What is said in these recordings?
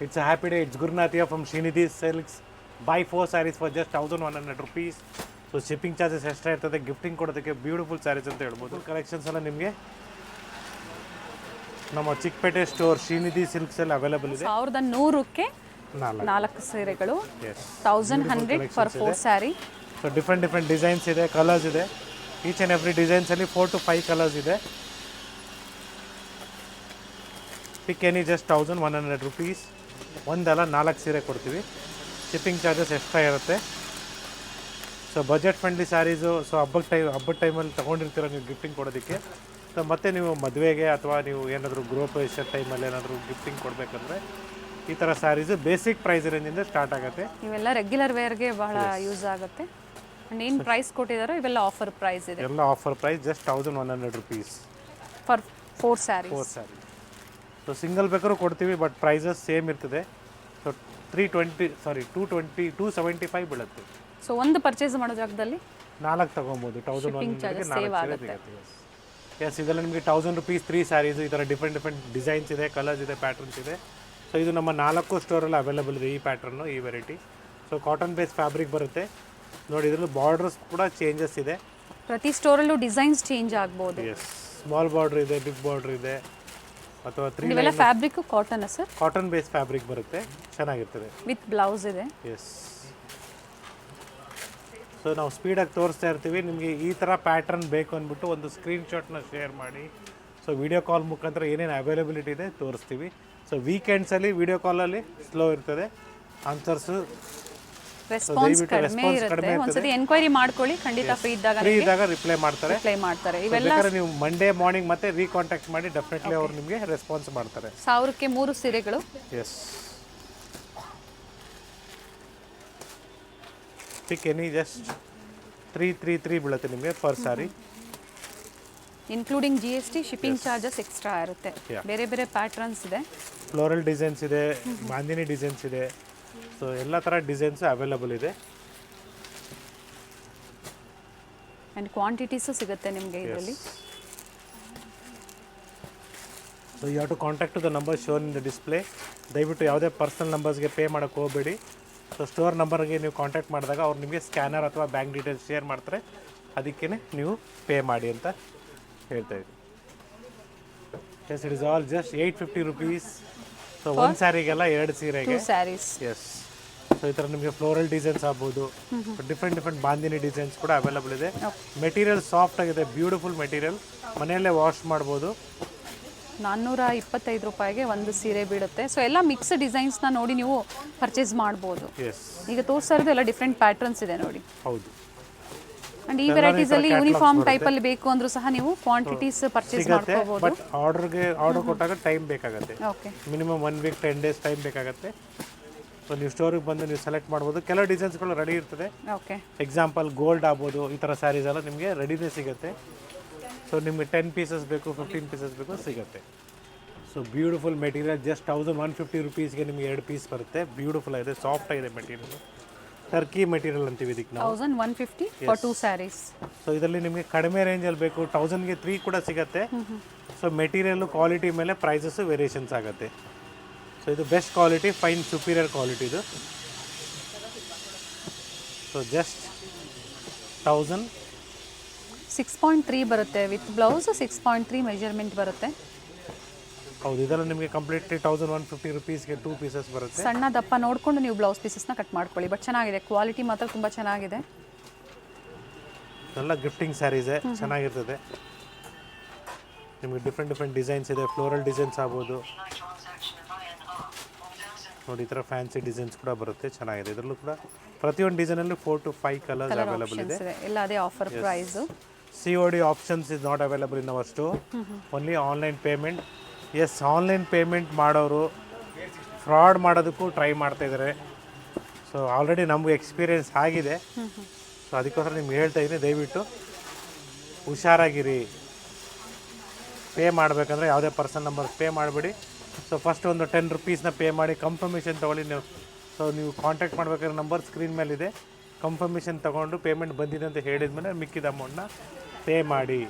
It's a happy day. It's Gurnath here from Srinidhi Silks. Buy 4 sarees for just 1100 rupees. So shipping charges extra ಇರ್ತದೆ. Gifting ಕೊಡೋದಕ್ಕೆ beautiful sarees ಅಂತ ಹೇಳ್ಬೋದು. Collections ಎಲ್ಲ ನಿಮಗೆ ನಮ್ಮ Chickpete store Srinidhi ಸಿಲ್ಕ್ಸಲ್ಲಿ ಅವೈಲೇಬಲ್ ಇದೆ. 1100ಕ್ಕೆ 4 ಸೀರೆಗಳು, 1100 for 4 sari. So different designs ಇದೆ, ಕಲರ್ಸ್ ಇದೆ. ಈಚ್ ಆ್ಯಂಡ್ ಎವ್ರಿ ಡಿಸೈನ್ಸಲ್ಲಿ 4 to 5 ಕಲರ್ಸ್ ಇದೆ. Pick any just 1100 rupees. ಒಂದಲ್ಲ 4 ಸೀರೆ ಕೊಡ್ತೀವಿ. ಶಿಪ್ಪಿಂಗ್ ಚಾರ್ಜಸ್ ಎಕ್ಸ್ಟ್ರಾ ಇರುತ್ತೆ. So budget friendly sarees. So ಹಬ್ಬದ ಟೈಮಲ್ಲಿ ತೊಗೊಂಡಿರ್ತೀರ ನೀವು ಗಿಫ್ಟಿಂಗ್ ಕೊಡೋದಕ್ಕೆ. ಸೊ ಮತ್ತು ನೀವು ಮದುವೆಗೆ ಅಥವಾ ನೀವು ಏನಾದರೂ ಗೃಹಪ್ರವೇಶ ಟೈಮಲ್ಲಿ ಏನಾದರೂ ಗಿಫ್ಟಿಂಗ್ ಕೊಡಬೇಕಂದ್ರೆ ಈ ಥರ ಸ್ಯಾರೀಸು ಬೇಸಿಕ್ ಪ್ರೈಸ್ ರೇಂಜಿಂದ ಸ್ಟಾರ್ಟ್ ಆಗುತ್ತೆ. ಇವೆಲ್ಲ ರೆಗ್ಯುಲರ್ ವೇರ್ಗೆ ಬಹಳ ಯೂಸ್ ಆಗುತ್ತೆ. ಆ್ಯಂಡ್ ಏನು ಪ್ರೈಸ್ ಕೊಟ್ಟಿದ್ದಾರೋ ಇವೆಲ್ಲ ಆಫರ್ ಪ್ರೈಸ್ ಇದೆ. ಎಲ್ಲ offer price just 1100 rupees for 4 sari. So single ಬೇಕಾದ್ರೂ ಕೊಡ್ತೀವಿ, ಬಟ್ ಪ್ರೈಸಸ್ ಸೇಮ್ ಇರ್ತದೆ. ಸೊ 275 ಬೀಳುತ್ತೆ. ಸೊ ಒಂದು ಪರ್ಚೇಸ್ ಮಾಡೋ ಜಾಗದಲ್ಲಿ 4 ತೊಗೊಬೋದು. 1100ಗೆ 4 ಸಿಗುತ್ತೆ. ಎಸ್, ಇದೆಲ್ಲ ನಿಮಗೆ 1000 rupees 3 ಸ್ಯಾರೀಸ್. ಈ ಥರ ಡಿಫ್ರೆಂಟ್ ಡಿಸೈನ್ಸ್ ಇದೆ, ಕಲರ್ಸ್ ಇದೆ, ಪ್ಯಾಟರ್ನ್ಸ್ ಇದೆ. ಸೊ ಇದು ನಮ್ಮ 4 ಸ್ಟೋರಲ್ಲಿ ಅವೈಲೇಬಲ್ ಇದೆ ಈ ಪ್ಯಾಟರ್ನು, ಈ variety. So cotton base fabric ಬರುತ್ತೆ ನೋಡಿ. ಇದರಲ್ಲಿ ಬಾರ್ಡರ್ಸ್ ಕೂಡ ಚೇಂಜಸ್ ಇದೆ. ಪ್ರತಿ ಸ್ಟೋರಲ್ಲೂ ಡಿಸೈನ್ಸ್ ಚೇಂಜ್ ಆಗ್ಬೋದು. ಎಸ್, ಸ್ಮಾಲ್ ಬಾರ್ಡರ್ ಇದೆ, ಬಿಗ್ ಬಾರ್ಡರ್ ಇದೆ, ಅಥವಾ 3 ಇವೆಲ್ಲ fabric cotton sir? Cotton base fabric ಬರುತ್ತೆ, ಚೆನ್ನಾಗಿರ್ತದೆ. ವಿತ್ ಬ್ಲೌಸ್ ಇದೆ. ಎಸ್. ಸೊ ನಾವು ಸ್ಪೀಡಾಗಿ ತೋರಿಸ್ತಾ ಇರ್ತೀವಿ. ನಿಮಗೆ ಈ ಥರ ಪ್ಯಾಟರ್ನ್ ಬೇಕು ಅಂದ್ಬಿಟ್ಟು ಒಂದು ಸ್ಕ್ರೀನ್ಶಾಟ್ನ ಶೇರ್ ಮಾಡಿ. ಸೊ ವಿಡಿಯೋ ಕಾಲ್ ಮುಖಾಂತರ ಏನೇನು ಅವೈಲೇಬಿಲಿಟಿ ಇದೆ ತೋರಿಸ್ತೀವಿ. ಸೊ ವೀಕೆಂಡ್ಸಲ್ಲಿ ವಿಡಿಯೋ ಕಾಲಲ್ಲಿ ಸ್ಲೋ ಇರ್ತದೆ, ಆನ್ಸರ್ಸು ರೆಸ್ಪಾನ್ಸ್ ಕಡಿಮೆ ಇರುತ್ತೆ. ಒಂದ್ಸತಿ ಎನ್ಕ್ವೈರಿ ಮಾಡ್ಕೊಳ್ಳಿ, ಖಂಡಿತ ಫ್ರೀ ಇದ್ದಾಗ ರಿಪ್ಲೈ ಮಾಡ್ತಾರೆ. ಇವೆಲ್ಲ ನೀವು ಮಂಡೇ ಮಾರ್ನಿಂಗ್ ಮತ್ತೆ ರೀಕಾಂಟ್ಯಾಕ್ಟ್ ಮಾಡಿ, ಡೆಫಿನೆಟ್ಲಿ ಅವರು ನಿಮಗೆ ರೆಸ್ಪಾನ್ಸ್ ಮಾಡ್ತಾರೆ. 1000ಕ್ಕೆ 3 ಸೀರೆಗಳು. ಎಸ್, ಪಿಕ್ ಎನಿ ಜಸ್ಟ್ 333 ಬೀಳುತ್ತೆ ನಿಮಗೆ per saree, including GST. Shipping charges extra ಇರುತ್ತೆ. ಬೇರೆ ಬೇರೆ ಪ್ಯಾಟರ್ನ್ಸ್ ಇದೆ, ಫ್ಲೋರಲ್ ಡಿಸೈನ್ಸ್ ಇದೆ, ಬಾಂದಿನಿ ಡಿಸೈನ್ಸ್ ಇದೆ. ಸೊ ಎಲ್ಲ ಥರ ಡಿಸೈನ್ಸ್ ಅವೈಲೇಬಲ್ ಇದೆ. ಆ್ಯಂಡ್ ಕ್ವಾಂಟಿಟೀಸು ಸಿಗುತ್ತೆ ನಿಮಗೆ ಇದರಲ್ಲಿ. So you have to contact to the number shown in the display. ದಯವಿಟ್ಟು ಯಾವುದೇ ಪರ್ಸನಲ್ ನಂಬರ್ಸ್ಗೆ ಪೇ ಮಾಡೋಕ್ಕೆ ಹೋಗಬೇಡಿ. ಸೊ ಸ್ಟೋರ್ ನಂಬರ್ಗೆ ನೀವು ಕಾಂಟ್ಯಾಕ್ಟ್ ಮಾಡಿದಾಗ ಅವ್ರು ನಿಮಗೆ ಸ್ಕ್ಯಾನರ್ ಅಥವಾ ಬ್ಯಾಂಕ್ ಡೀಟೇಲ್ಸ್ ಶೇರ್ ಮಾಡ್ತಾರೆ, ಅದಕ್ಕೇ ನೀವು ಪೇ ಮಾಡಿ ಅಂತ ಹೇಳ್ತಾ ಇದ್ದೀವಿ. Yes, it is all just 850 rupees. So ಒಂದು ಸ್ಯಾರಿಗೆಲ್ಲ 2 ಸೀರೆಗೆ ಸ್ಯಾರೀಸ್. ಎಸ್. ಸೊ ಈ ಥರ ನಿಮಗೆ ಫ್ಲೋರಲ್ ಡಿಸೈನ್ಸ್ ಆಗ್ಬೋದು, ಡಿಫ್ರೆಂಟ್ ಬಾಂದಿನಿ ಡಿಸೈನ್ಸ್ ಕೂಡ ಅವೈಲೇಬಲ್ ಇದೆ. ಮೆಟೀರಿಯಲ್ ಸಾಫ್ಟ್ ಆಗಿದೆ, ಬ್ಯೂಟಿಫುಲ್ ಮೆಟೀರಿಯಲ್, ಮನೆಯಲ್ಲೇ ವಾಶ್ ಮಾಡ್ಬೋದು. 425 ರೂಪಾಯಿಗೆ ಒಂದು ಸೀರೆ ಬೀಳುತ್ತೆ. ಸೊ ಎಲ್ಲ ಮಿಕ್ಸ್ ಡಿಸೈನ್ಸ್ನ ನೋಡಿ ನೀವು ಪರ್ಚೇಸ್ ಮಾಡ್ಬೋದು. ಈಗ ತೋರಿಸ್ತಾ ಇರೋದು ಎಲ್ಲ ಡಿಫ್ರೆಂಟ್ ಪ್ಯಾಟರ್ನ್ಸ್ ಇದೆ ನೋಡಿ. ಹೌದು. ಅಂಡ್ ಈ ವೆರೈಟೀಸಲ್ಲಿ ಯೂನಿಫಾರ್ಮ್ ಟೈಪಲ್ಲಿ ಬೇಕು ಅಂದ್ರೂ ಸಹ ನೀವು ಕ್ವಾಂಟಿಟೀಸ್ ಪರ್ಚೇಸ್ ಮಾಡ್ಕೋಬಹುದು. ಬಟ್ ಆರ್ಡರ್ ಕೊಟ್ಟಾಗ ಟೈಮ್ ಬೇಕಾಗುತ್ತೆ. Okay, minimum 1 week 10 days time ಬೇಕಾಗುತ್ತೆ. ಸೊ ನೀವು ಸ್ಟೋರಿಗೆ ಬಂದು ನೀವು ಸೆಲೆಕ್ಟ್ ಮಾಡ್ಬೋದು. ಕೆಲವು ಡಿಸೈನ್ಸ್ಗಳು ರೆಡಿ ಇರ್ತದೆ. ಓಕೆ, ಎಕ್ಸಾಂಪಲ್ ಗೋಲ್ಡ್ ಆಗ್ಬೋದು, ಈ ಥರ ಸ್ಯಾರೀಸ್ ಎಲ್ಲ ನಿಮಗೆ ರೆಡಿನೇ ಸಿಗುತ್ತೆ. ಸೊ ನಿಮಗೆ 10 pieces ಬೇಕು, 15 pieces ಬೇಕು, ಸಿಗುತ್ತೆ. So beautiful material. ಜಸ್ಟ್ 1150 rupeesಗೆ ನಿಮಗೆ 2 ಪೀಸ್ ಬರುತ್ತೆ. ಬ್ಯೂಟಿಫುಲ್ ಆಗಿದೆ, ಸಾಫ್ಟ್ ಆಗಿದೆ ಮೆಟೀರಿಯಲ್. ಟರ್ಕಿ ಮೆಟೀರಿಯಲ್ ಅಂತೀವಿ ಇದಕ್ಕೆ ನಾವು. 1150 ಫಾರ್ 2 ಸ್ಯಾರೀಸ್. ಸೊ ಇದರಲ್ಲಿ ನಿಮಗೆ ಕಡಿಮೆ ರೇಂಜಲ್ಲಿ ಬೇಕು, 1000ಗೆ 3 ಕೂಡ ಸಿಗುತ್ತೆ. ಸೊ ಮೆಟೀರಿಯಲ್ಲು ಕ್ವಾಲಿಟಿ ಮೇಲೆ ಪ್ರೈಸಸ್ಸು ವೇರಿಯೇಷನ್ಸ್ ಆಗುತ್ತೆ. ಸೊ ಇದು best quality, fine superior quality ಇದು. So just 1000. 6.3 ಬರುತ್ತೆ ವಿತ್ ಬ್ಲೌಸ್. 6.3 ಮೆಜರ್ಮೆಂಟ್ ಬರುತ್ತೆ. ಹೌದು, ಇದೆಲ್ಲ ನಿಮಗೆ ಕಂಪ್ಲೀಟ್ಲಿ 1150 rupeesಗೆ 2 pieces ಬರುತ್ತೆ. ಸಣ್ಣ ದಪ್ಪ ನೋಡಿಕೊಂಡು ನೀವು ಬ್ಲೌಸ್ ಪೀಸಸ್ನ ಕಟ್ ಮಾಡ್ಕೊಳ್ಳಿ. ಬಟ್ ಚೆನ್ನಾಗಿದೆ, ಕ್ವಾಲಿಟಿ ಮಾತ್ರ ತುಂಬ ಚೆನ್ನಾಗಿದೆ. ಎಲ್ಲ ಗಿಫ್ಟಿಂಗ್ ಸ್ಯಾರೀಸೇ, ಚೆನ್ನಾಗಿರ್ತದೆ. ನಿಮಗೆ ಡಿಫ್ರೆಂಟ್ ಡಿಸೈನ್ಸ್ ಇದೆ, ಫ್ಲೋರಲ್ ಡಿಸೈನ್ಸ್ ಆಗ್ಬೋದು ನೋಡಿ. ಈ ಥರ ಫ್ಯಾನ್ಸಿ ಡಿಸೈನ್ಸ್ ಕೂಡ ಬರುತ್ತೆ, ಚೆನ್ನಾಗಿದೆ. ಇದರಲ್ಲೂ ಕೂಡ ಪ್ರತಿಯೊಂದು ಡಿಸೈನಲ್ಲೂ 4 to 5 ಕಲರ್ಸ್ ಅವೈಲೇಬಲ್ ಇದೆ. ಎಲ್ಲ ಅದೇ offer price. COD options is not available in our store, only online payment. Yes, online payment ಮಾಡೋರು ಫ್ರಾಡ್ ಮಾಡೋದಕ್ಕೂ ಟ್ರೈ ಮಾಡ್ತಾ ಇದ್ದಾರೆ. ಸೊ ಆಲ್ರೆಡಿ ನಮಗೂ ಎಕ್ಸ್ಪೀರಿಯೆನ್ಸ್ ಆಗಿದೆ. ಸೊ ಅದಕ್ಕೋಸ್ಕರ ನಿಮ್ಗೆ ಹೇಳ್ತಾ ಇದ್ದೀನಿ, ದಯವಿಟ್ಟು ಹುಷಾರಾಗಿರಿ. ಪೇ ಮಾಡಬೇಕಂದ್ರೆ ಯಾವುದೇ ಪರ್ಸನಲ್ ನಂಬರ್ ಪೇ ಮಾಡಬೇಡಿ. ಸೊ ಫಸ್ಟ್ ಒಂದು 10 rupeesನ ಪೇ ಮಾಡಿ ಕನ್ಫರ್ಮೇಷನ್ ತೊಗೊಳ್ಳಿ ನೀವು. ಸೊ ನೀವು ಕಾಂಟ್ಯಾಕ್ಟ್ ಮಾಡಬೇಕಾದ್ರೆ ನಂಬರ್ ಸ್ಕ್ರೀನ್ ಮೇಲಿದೆ. ಕನ್ಫರ್ಮೇಷನ್ ತೊಗೊಂಡು ಪೇಮೆಂಟ್ ಬಂದಿದೆ ಅಂತ ಹೇಳಿದ ಮೇಲೆ ಮಿಕ್ಕಿದ ಅಮೌಂಟ್ನ ಪೇ ಮಾಡಿ.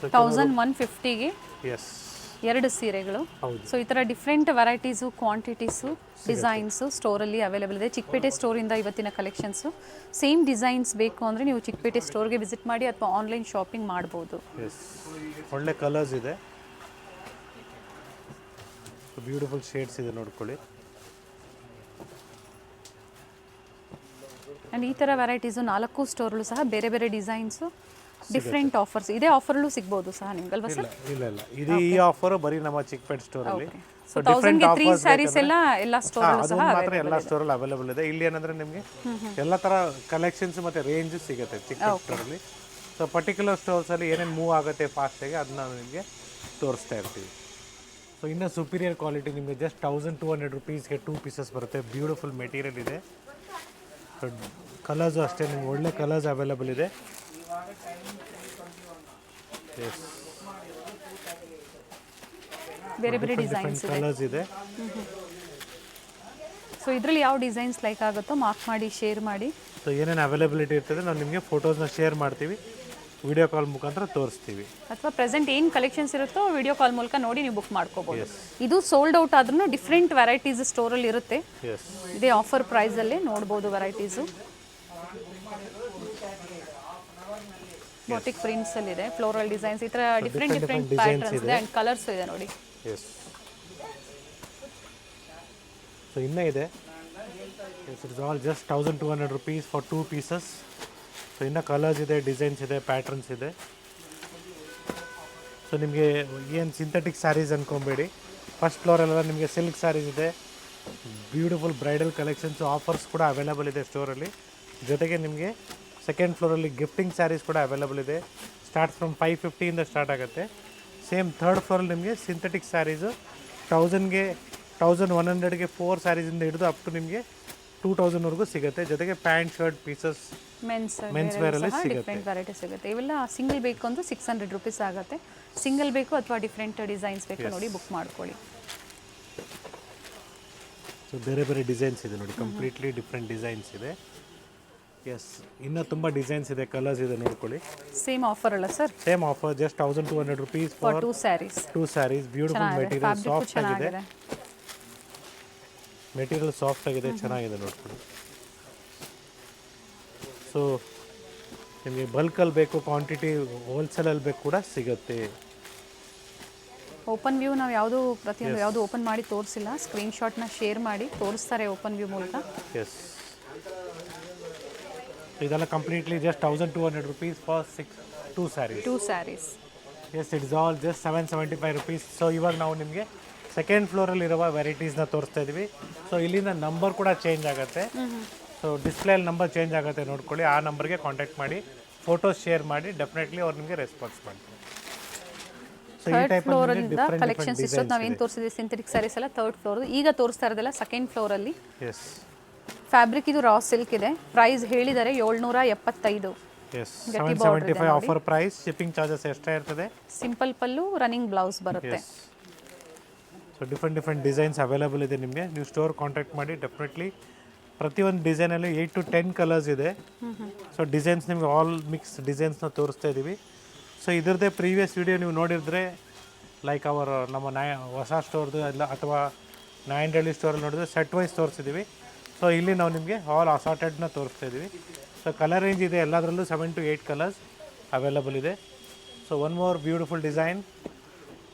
1150ಗೆ ಎಸ್, 2 ಸೀರೆಗಳು. ಹೌದು. ಸೊ ಈ ಥರ ಡಿಫ್ರೆಂಟ್ ವೆರೈಟೀಸು, ಕ್ವಾಂಟಿಟೀಸು, ಡಿಸೈನ್ಸು ಸ್ಟೋರಲ್ಲಿ ಅವೈಲೇಬಲ್ ಇದೆ. ಚಿಕ್ಕಪೇಟೆ ಸ್ಟೋರಿಂದ ಇವತ್ತಿನ ಕಲೆಕ್ಷನ್ಸು. ಸೇಮ್ ಡಿಸೈನ್ಸ್ ಬೇಕು ಅಂದರೆ ನೀವು ಚಿಕ್ಕಪೇಟೆ ಸ್ಟೋರ್ಗೆ ವಿಸಿಟ್ ಮಾಡಿ ಅಥವಾ ಆನ್ಲೈನ್ ಶಾಪಿಂಗ್ ಮಾಡ್ಬೋದು. ಎಸ್, ಒಳ್ಳೆ ಕಲರ್ಸ್ ಇದೆ, ಬ್ಯೂಟಿಫುಲ್ ಶೇಡ್ಸ್ ಇದೆ ನೋಡ್ಕೊಳ್ಳಿ. ಆ್ಯಂಡ್ ಈ ಥರ ವೆರೈಟೀಸು 4 ಸ್ಟೋರ್ಗಳು ಸಹ ಬೇರೆ ಬೇರೆ ಡಿಸೈನ್ಸು, ಡಿಫ್ರೆಂಟ್ ಆಫರ್ಸ್. ಇದೇ ಆಫರ್ಲು ಸಿಗ್ಬೋದು ಸಹ ನಿಮ್ಗಲ್ವಾ ಸರ್? ಇಲ್ಲ ಇದು ಈ ಆಫರ್ ಬರೀ ನಮ್ಮ ಚಿಕ್ಕಪೇಟೆ ಸ್ಟೋರಲ್ಲಿ. ಸೊ 1000ಗೆ 3 ಸ್ಯಾರೀಸ್ ಎಲ್ಲ ಸ್ಟೋರಲ್ಲೂ ಅದು ಮಾತ್ರ ಎಲ್ಲ ಸ್ಟೋರಲ್ಲಿ ಅವೈಲೇಬಲ್ ಇದೆ. ಇಲ್ಲಿ ಏನಂದ್ರೆ ನಿಮಗೆ ಎಲ್ಲ ಥರ ಕಲೆಕ್ಷನ್ಸ್ ಮತ್ತು ರೇಂಜ್ ಸಿಗುತ್ತೆ ಚಿಕ್ಕಪೇಟೆ ಸ್ಟೋರಲ್ಲಿ. ಸೊ ಪರ್ಟಿಕ್ಯುಲರ್ ಸ್ಟೋರ್ಸಲ್ಲಿ ಏನೇನು ಮೂವ್ ಆಗುತ್ತೆ ಫಾಸ್ಟಾಗಿ ಅದನ್ನ ನಿಮಗೆ ತೋರಿಸ್ತಾ ಇರ್ತೀವಿ. ಸೊ ಇನ್ನೂ ಸುಪೀರಿಯರ್ ಕ್ವಾಲಿಟಿ ನಿಮಗೆ ಜಸ್ಟ್ 1200 ರುಪೀಸ್ಗೆ 2 ಪೀಸಸ್ ಬರುತ್ತೆ. ಬ್ಯೂಟಿಫುಲ್ ಮೆಟೀರಿಯಲ್ ಇದೆ. ಕಲರ್ಸು ಅಷ್ಟೇ ನಿಮ್ಗೆ ಒಳ್ಳೆ ಕಲರ್ಸ್ ಅವೈಲೇಬಲ್ ಇದೆ. ಬೇರೆ ಬೇರೆ ಡಿಸೈನ್ಸ್ ಇದೆ. ಕಲರ್ಸ್ ಇದೆ. ಸೊ ಇದರಲ್ಲಿ ಯಾವ ಡಿಸೈನ್ಸ್ ಲೈಕ್ ಆಗುತ್ತೋ ಮಾರ್ಕ್ ಮಾಡಿ ಶೇರ್ ಮಾಡಿ. ಸೊ ಏನೇನು ಅವೈಲೇಬಿಲಿಟಿ ಇರ್ತದೆ ನಾವು ನಿಮಗೆ ಫೋಟೋಸ್ನ ಶೇರ್ ಮಾಡ್ತೀವಿ, ವಿಡಿಯೋ ಕಾಲ್ ಮುಖಾಂತರ ತೋರಿಸ್ತೀವಿ. ಅಥವಾ ಪ್ರೆಸೆಂಟ್ ಏನು ಕಲೆಕ್ಷನ್ಸ್ ಇರುತ್ತೋ ವಿಡಿಯೋ ಕಾಲ್ ಮೂಲಕ ನೋಡಿ ನೀವು ಬುಕ್ ಮಾಡ್ಕೋಬೋದು. ಇದು ಸೋಲ್ಡ್ ಔಟ್ ಆದ್ರೂ ಡಿಫ್ರೆಂಟ್ ವೆರೈಟೀಸ್ ಸ್ಟೋರಲ್ಲಿ ಇರುತ್ತೆ. ಇದೇ ಆಫರ್ ಪ್ರೈಸಲ್ಲೇ ನೋಡ್ಬೋದು ವೆರೈಟೀಸು. ಬಾಟಿಕ್ ಪ್ರಿಂಟ್ಸ್ ಅಲ್ಲಿ ಇದೆ, ಫ್ಲೋರಲ್ ಡಿಸೈನ್ಸ್, ಈ ಥರ ಡಿಫ್ರೆಂಟ್ ಪ್ಯಾಟರ್ನ್ಸ್ ಇದೆ ಆ್ಯಂಡ್ ಕಲರ್ಸ್ ಇದೆ ನೋಡಿ. ಸೊ ಇನ್ನೂ ಇದೆ. It's all just 1200 rupees for 2 pieces. So ಇನ್ನೂ ಕಲರ್ಸ್ ಇದೆ, ಡಿಸೈನ್ಸ್ ಇದೆ, ಪ್ಯಾಟರ್ನ್ಸ್ ಇದೆ. ಸೊ ನಿಮಗೆ ಏನು ಸಿಂಥೆಟಿಕ್ ಸ್ಯಾರೀಸ್ ಅಂದ್ಕೊಬೇಡಿ. ಫಸ್ಟ್ ಫ್ಲೋರಲ್ಲೆಲ್ಲ ನಿಮಗೆ ಸಿಲ್ಕ್ ಸ್ಯಾರೀಸ್ ಇದೆ, ಬ್ಯೂಟಿಫುಲ್ ಬ್ರೈಡಲ್ ಕಲೆಕ್ಷನ್ಸ್, ಆಫರ್ಸ್ ಕೂಡ ಅವೈಲೇಬಲ್ ಇದೆ ಸ್ಟೋರಲ್ಲಿ. ಜೊತೆಗೆ ನಿಮಗೆ ಸೆಕೆಂಡ್ ಫ್ಲೋರಲ್ಲಿ ಗಿಫ್ಟಿಂಗ್ ಸ್ಯಾರೀಸ್ ಕೂಡ ಅವೈಲೇಬಲ್ ಇದೆ. ಸ್ಟಾರ್ಟ್ ಫ್ರಮ್ 550 ಸ್ಟಾರ್ಟ್ ಆಗುತ್ತೆ. ಸೇಮ್ ಥರ್ಡ್ ಫ್ಲೋರಲ್ಲಿ ನಿಮಗೆ ಸಿಂಥೆಟಿಕ್ ಸ್ಯಾರೀಸು 1000ಗೆ 1100ಗೆ 4 ಸ್ಯಾರೀಸಿಂದ ಹಿಡಿದು ಅಪ್ ಟು ನಿಮಗೆ 2000ವರೆಗೂ ಸಿಗುತ್ತೆ. ಜೊತೆಗೆ ಪ್ಯಾಂಟ್ ಶರ್ಟ್ ಪೀಸಸ್ ಮೆನ್ಸ್ ವೇರಲ್ಲಿ ಸಿಗುತ್ತೆ. ಡಿಫ್ರೆಂಟ್ ವೆರೈಟಿ ಸಿಗುತ್ತೆ. ಇವೆಲ್ಲ ಸಿಂಗಲ್ ಬೇಕು ಅಂದ್ರೆ 600 ರುಪೀಸ್ ಆಗುತ್ತೆ. ಸಿಂಗಲ್ ಬೇಕು ಅಥವಾ ಡಿಫ್ರೆಂಟ್ ಡಿಸೈನ್ಸ್ ಬೇಕು ನೋಡಿ ಬುಕ್ ಮಾಡ್ಕೊಳ್ಳಿ. ಸೊ ಬೇರೆ ಬೇರೆ ಡಿಸೈನ್ಸ್ ಇದೆ ನೋಡಿ, ಕಂಪ್ಲೀಟ್ಲಿ ಡಿಫ್ರೆಂಟ್ ಡಿಸೈನ್ಸ್ ಇದೆ. ಎಸ್, ಇನ್ನೂ ತುಂಬ ಡಿಸೈನ್ಸ್ ಇದೆ, ಕಲರ್ಸ್ ಇದೆ ನೋಡ್ಕೊಳ್ಳಿ. ಸೇಮ್ ಆಫರ್ ಅಲ್ಲ sir? Same offer, just 1200 rupees for 2 saris. 2 saris. Beautiful material, soft ಆಗಿದೆ. ಮೆಟೀರಿಯಲ್ ಸಾಫ್ಟ್ ಆಗಿದೆ, ಚೆನ್ನಾಗಿದೆ ನೋಡ್ಕೊಳ್ಳಿ. ಸೊ ನಿಮಗೆ ಬಲ್ಕಲ್ಲಿ ಬೇಕು, ಕ್ವಾಂಟಿಟಿ ಹೋಲ್ಸೇಲಲ್ಲಿ ಬೇಕು ಕೂಡ ಸಿಗುತ್ತೆ. ಓಪನ್ ವ್ಯೂ ನಾವು ಪ್ರತಿಯೊಂದು ಯಾವುದು ಓಪನ್ ಮಾಡಿ ತೋರಿಸಿಲ್ಲ. ಸ್ಕ್ರೀನ್ಶಾಟ್ನ ಶೇರ್ ಮಾಡಿ ತೋರಿಸ್ತಾರೆ ಓಪನ್ ವ್ಯೂ ಮೂಲಕ. ಎಸ್, ಇದೆಲ್ಲ completely just 1200 rupees for 2 saris. 2 saris. Yes, it is all just 775 rupees. So ಇವಾಗ ನಾವು ನಿಮಗೆ ಸೆಕೆಂಡ್ ಫ್ಲೋರಲ್ಲಿರುವ ವೆರೈಟೀಸ್ನ ತೋರಿಸ್ತಾ ಇದ್ದೀವಿ. ಸೊ ಇಲ್ಲಿಂದ ನಂಬರ್ ಕೂಡ ಚೇಂಜ್ ಆಗುತ್ತೆ. ಸೊ ಡಿಸ್ಪ್ಲೇಯಲ್ಲಿ ನಂಬರ್ ಚೇಂಜ್ ಆಗುತ್ತೆ ನೋಡ್ಕೊಳ್ಳಿ. ಆ ನಂಬರ್ಗೆ ಕಾಂಟ್ಯಾಕ್ಟ್ ಮಾಡಿ, ಫೋಟೋಸ್ ಶೇರ್ ಮಾಡಿ, ಡೆಫಿನೆಟ್ಲಿ ಅವ್ರು ನಿಮಗೆ ರೆಸ್ಪಾನ್ಸ್ ಮಾಡ್ತಾರೆ. ಸೊ ಈ ಟೈಪ್ ಕಲೆಕ್ಷನ್ಸ್ ಇಷ್ಟೊತ್ತು ನಾವೇನು ತೋರಿಸಿದ್ವಿ ಸಿಂಥೆಟಿಕ್ ಸ್ಯಾರೀಸ್ ಎಲ್ಲ ಥರ್ಡ್ ಫ್ಲೋರ್. ಈಗ ತೋರಿಸ್ತಾ ಇರೋದೆಲ್ಲ ಸೆಕೆಂಡ್ ಫ್ಲೋರಲ್ಲಿ. ಎಸ್, ಫ್ಯಾಬ್ರಿಕ್ ಇದು ರಾ ಸಿಲ್ಕ್ ಇದೆ. ಪ್ರೈಸ್ ಹೇಳಿದ್ದಾರೆ 775. Yes, 775 offer price. Shipping charges extra ಇರ್ತದೆ. ಸಿಂಪಲ್ ಪಲ್ಲು, ರನ್ನಿಂಗ್ ಬ್ಲೌಸ್ ಬರುತ್ತೆ. ಸೊ ಡಿಫ್ರೆಂಟ್ ಡಿಸೈನ್ಸ್ ಅವೈಲೇಬಲ್ ಇದೆ ನಿಮಗೆ. ನೀವು ಸ್ಟೋರ್ ಕಾಂಟ್ಯಾಕ್ಟ್ ಮಾಡಿ, ಡೆಫಿನೆಟ್ಲಿ ಪ್ರತಿಯೊಂದು ಡಿಸೈನಲ್ಲಿ 8 to 10 ಕಲರ್ಸ್ ಇದೆ. ಸೊ ಡಿಸೈನ್ಸ್ ನಿಮಗೆ ಆಲ್ ಮಿಕ್ಸ್ ಡಿಸೈನ್ಸ್ನ ತೋರಿಸ್ತಾ ಇದ್ದೀವಿ. ಸೊ ಇದರದ್ದೇ ಪ್ರೀವಿಯಸ್ ವಿಡಿಯೋ ನೀವು ನೋಡಿದರೆ ಲೈಕ್ ನಮ್ಮ ಹೊಸ ಸ್ಟೋರ್ದು ಎಲ್ಲ ಅಥವಾ ನಾಯಂಡಹಳ್ಳಿ ಸ್ಟೋರಲ್ಲಿ ನೋಡಿದ್ರೆ ಸೆಟ್ ವೈಸ್ ತೋರಿಸಿದ್ದೀವಿ. ಸೊ ಇಲ್ಲಿ ನಾವು ನಿಮಗೆ ಆಲ್ ಅಸಾರ್ಟೆಡ್ನ ತೋರಿಸ್ತಾ ಇದ್ದೀವಿ. ಸೊ ಕಲರ್ ರೇಂಜ್ ಇದೆ, ಎಲ್ಲದರಲ್ಲೂ 7 to 8 ಕಲರ್ಸ್ ಅವೈಲೇಬಲ್ ಇದೆ. So one more beautiful design.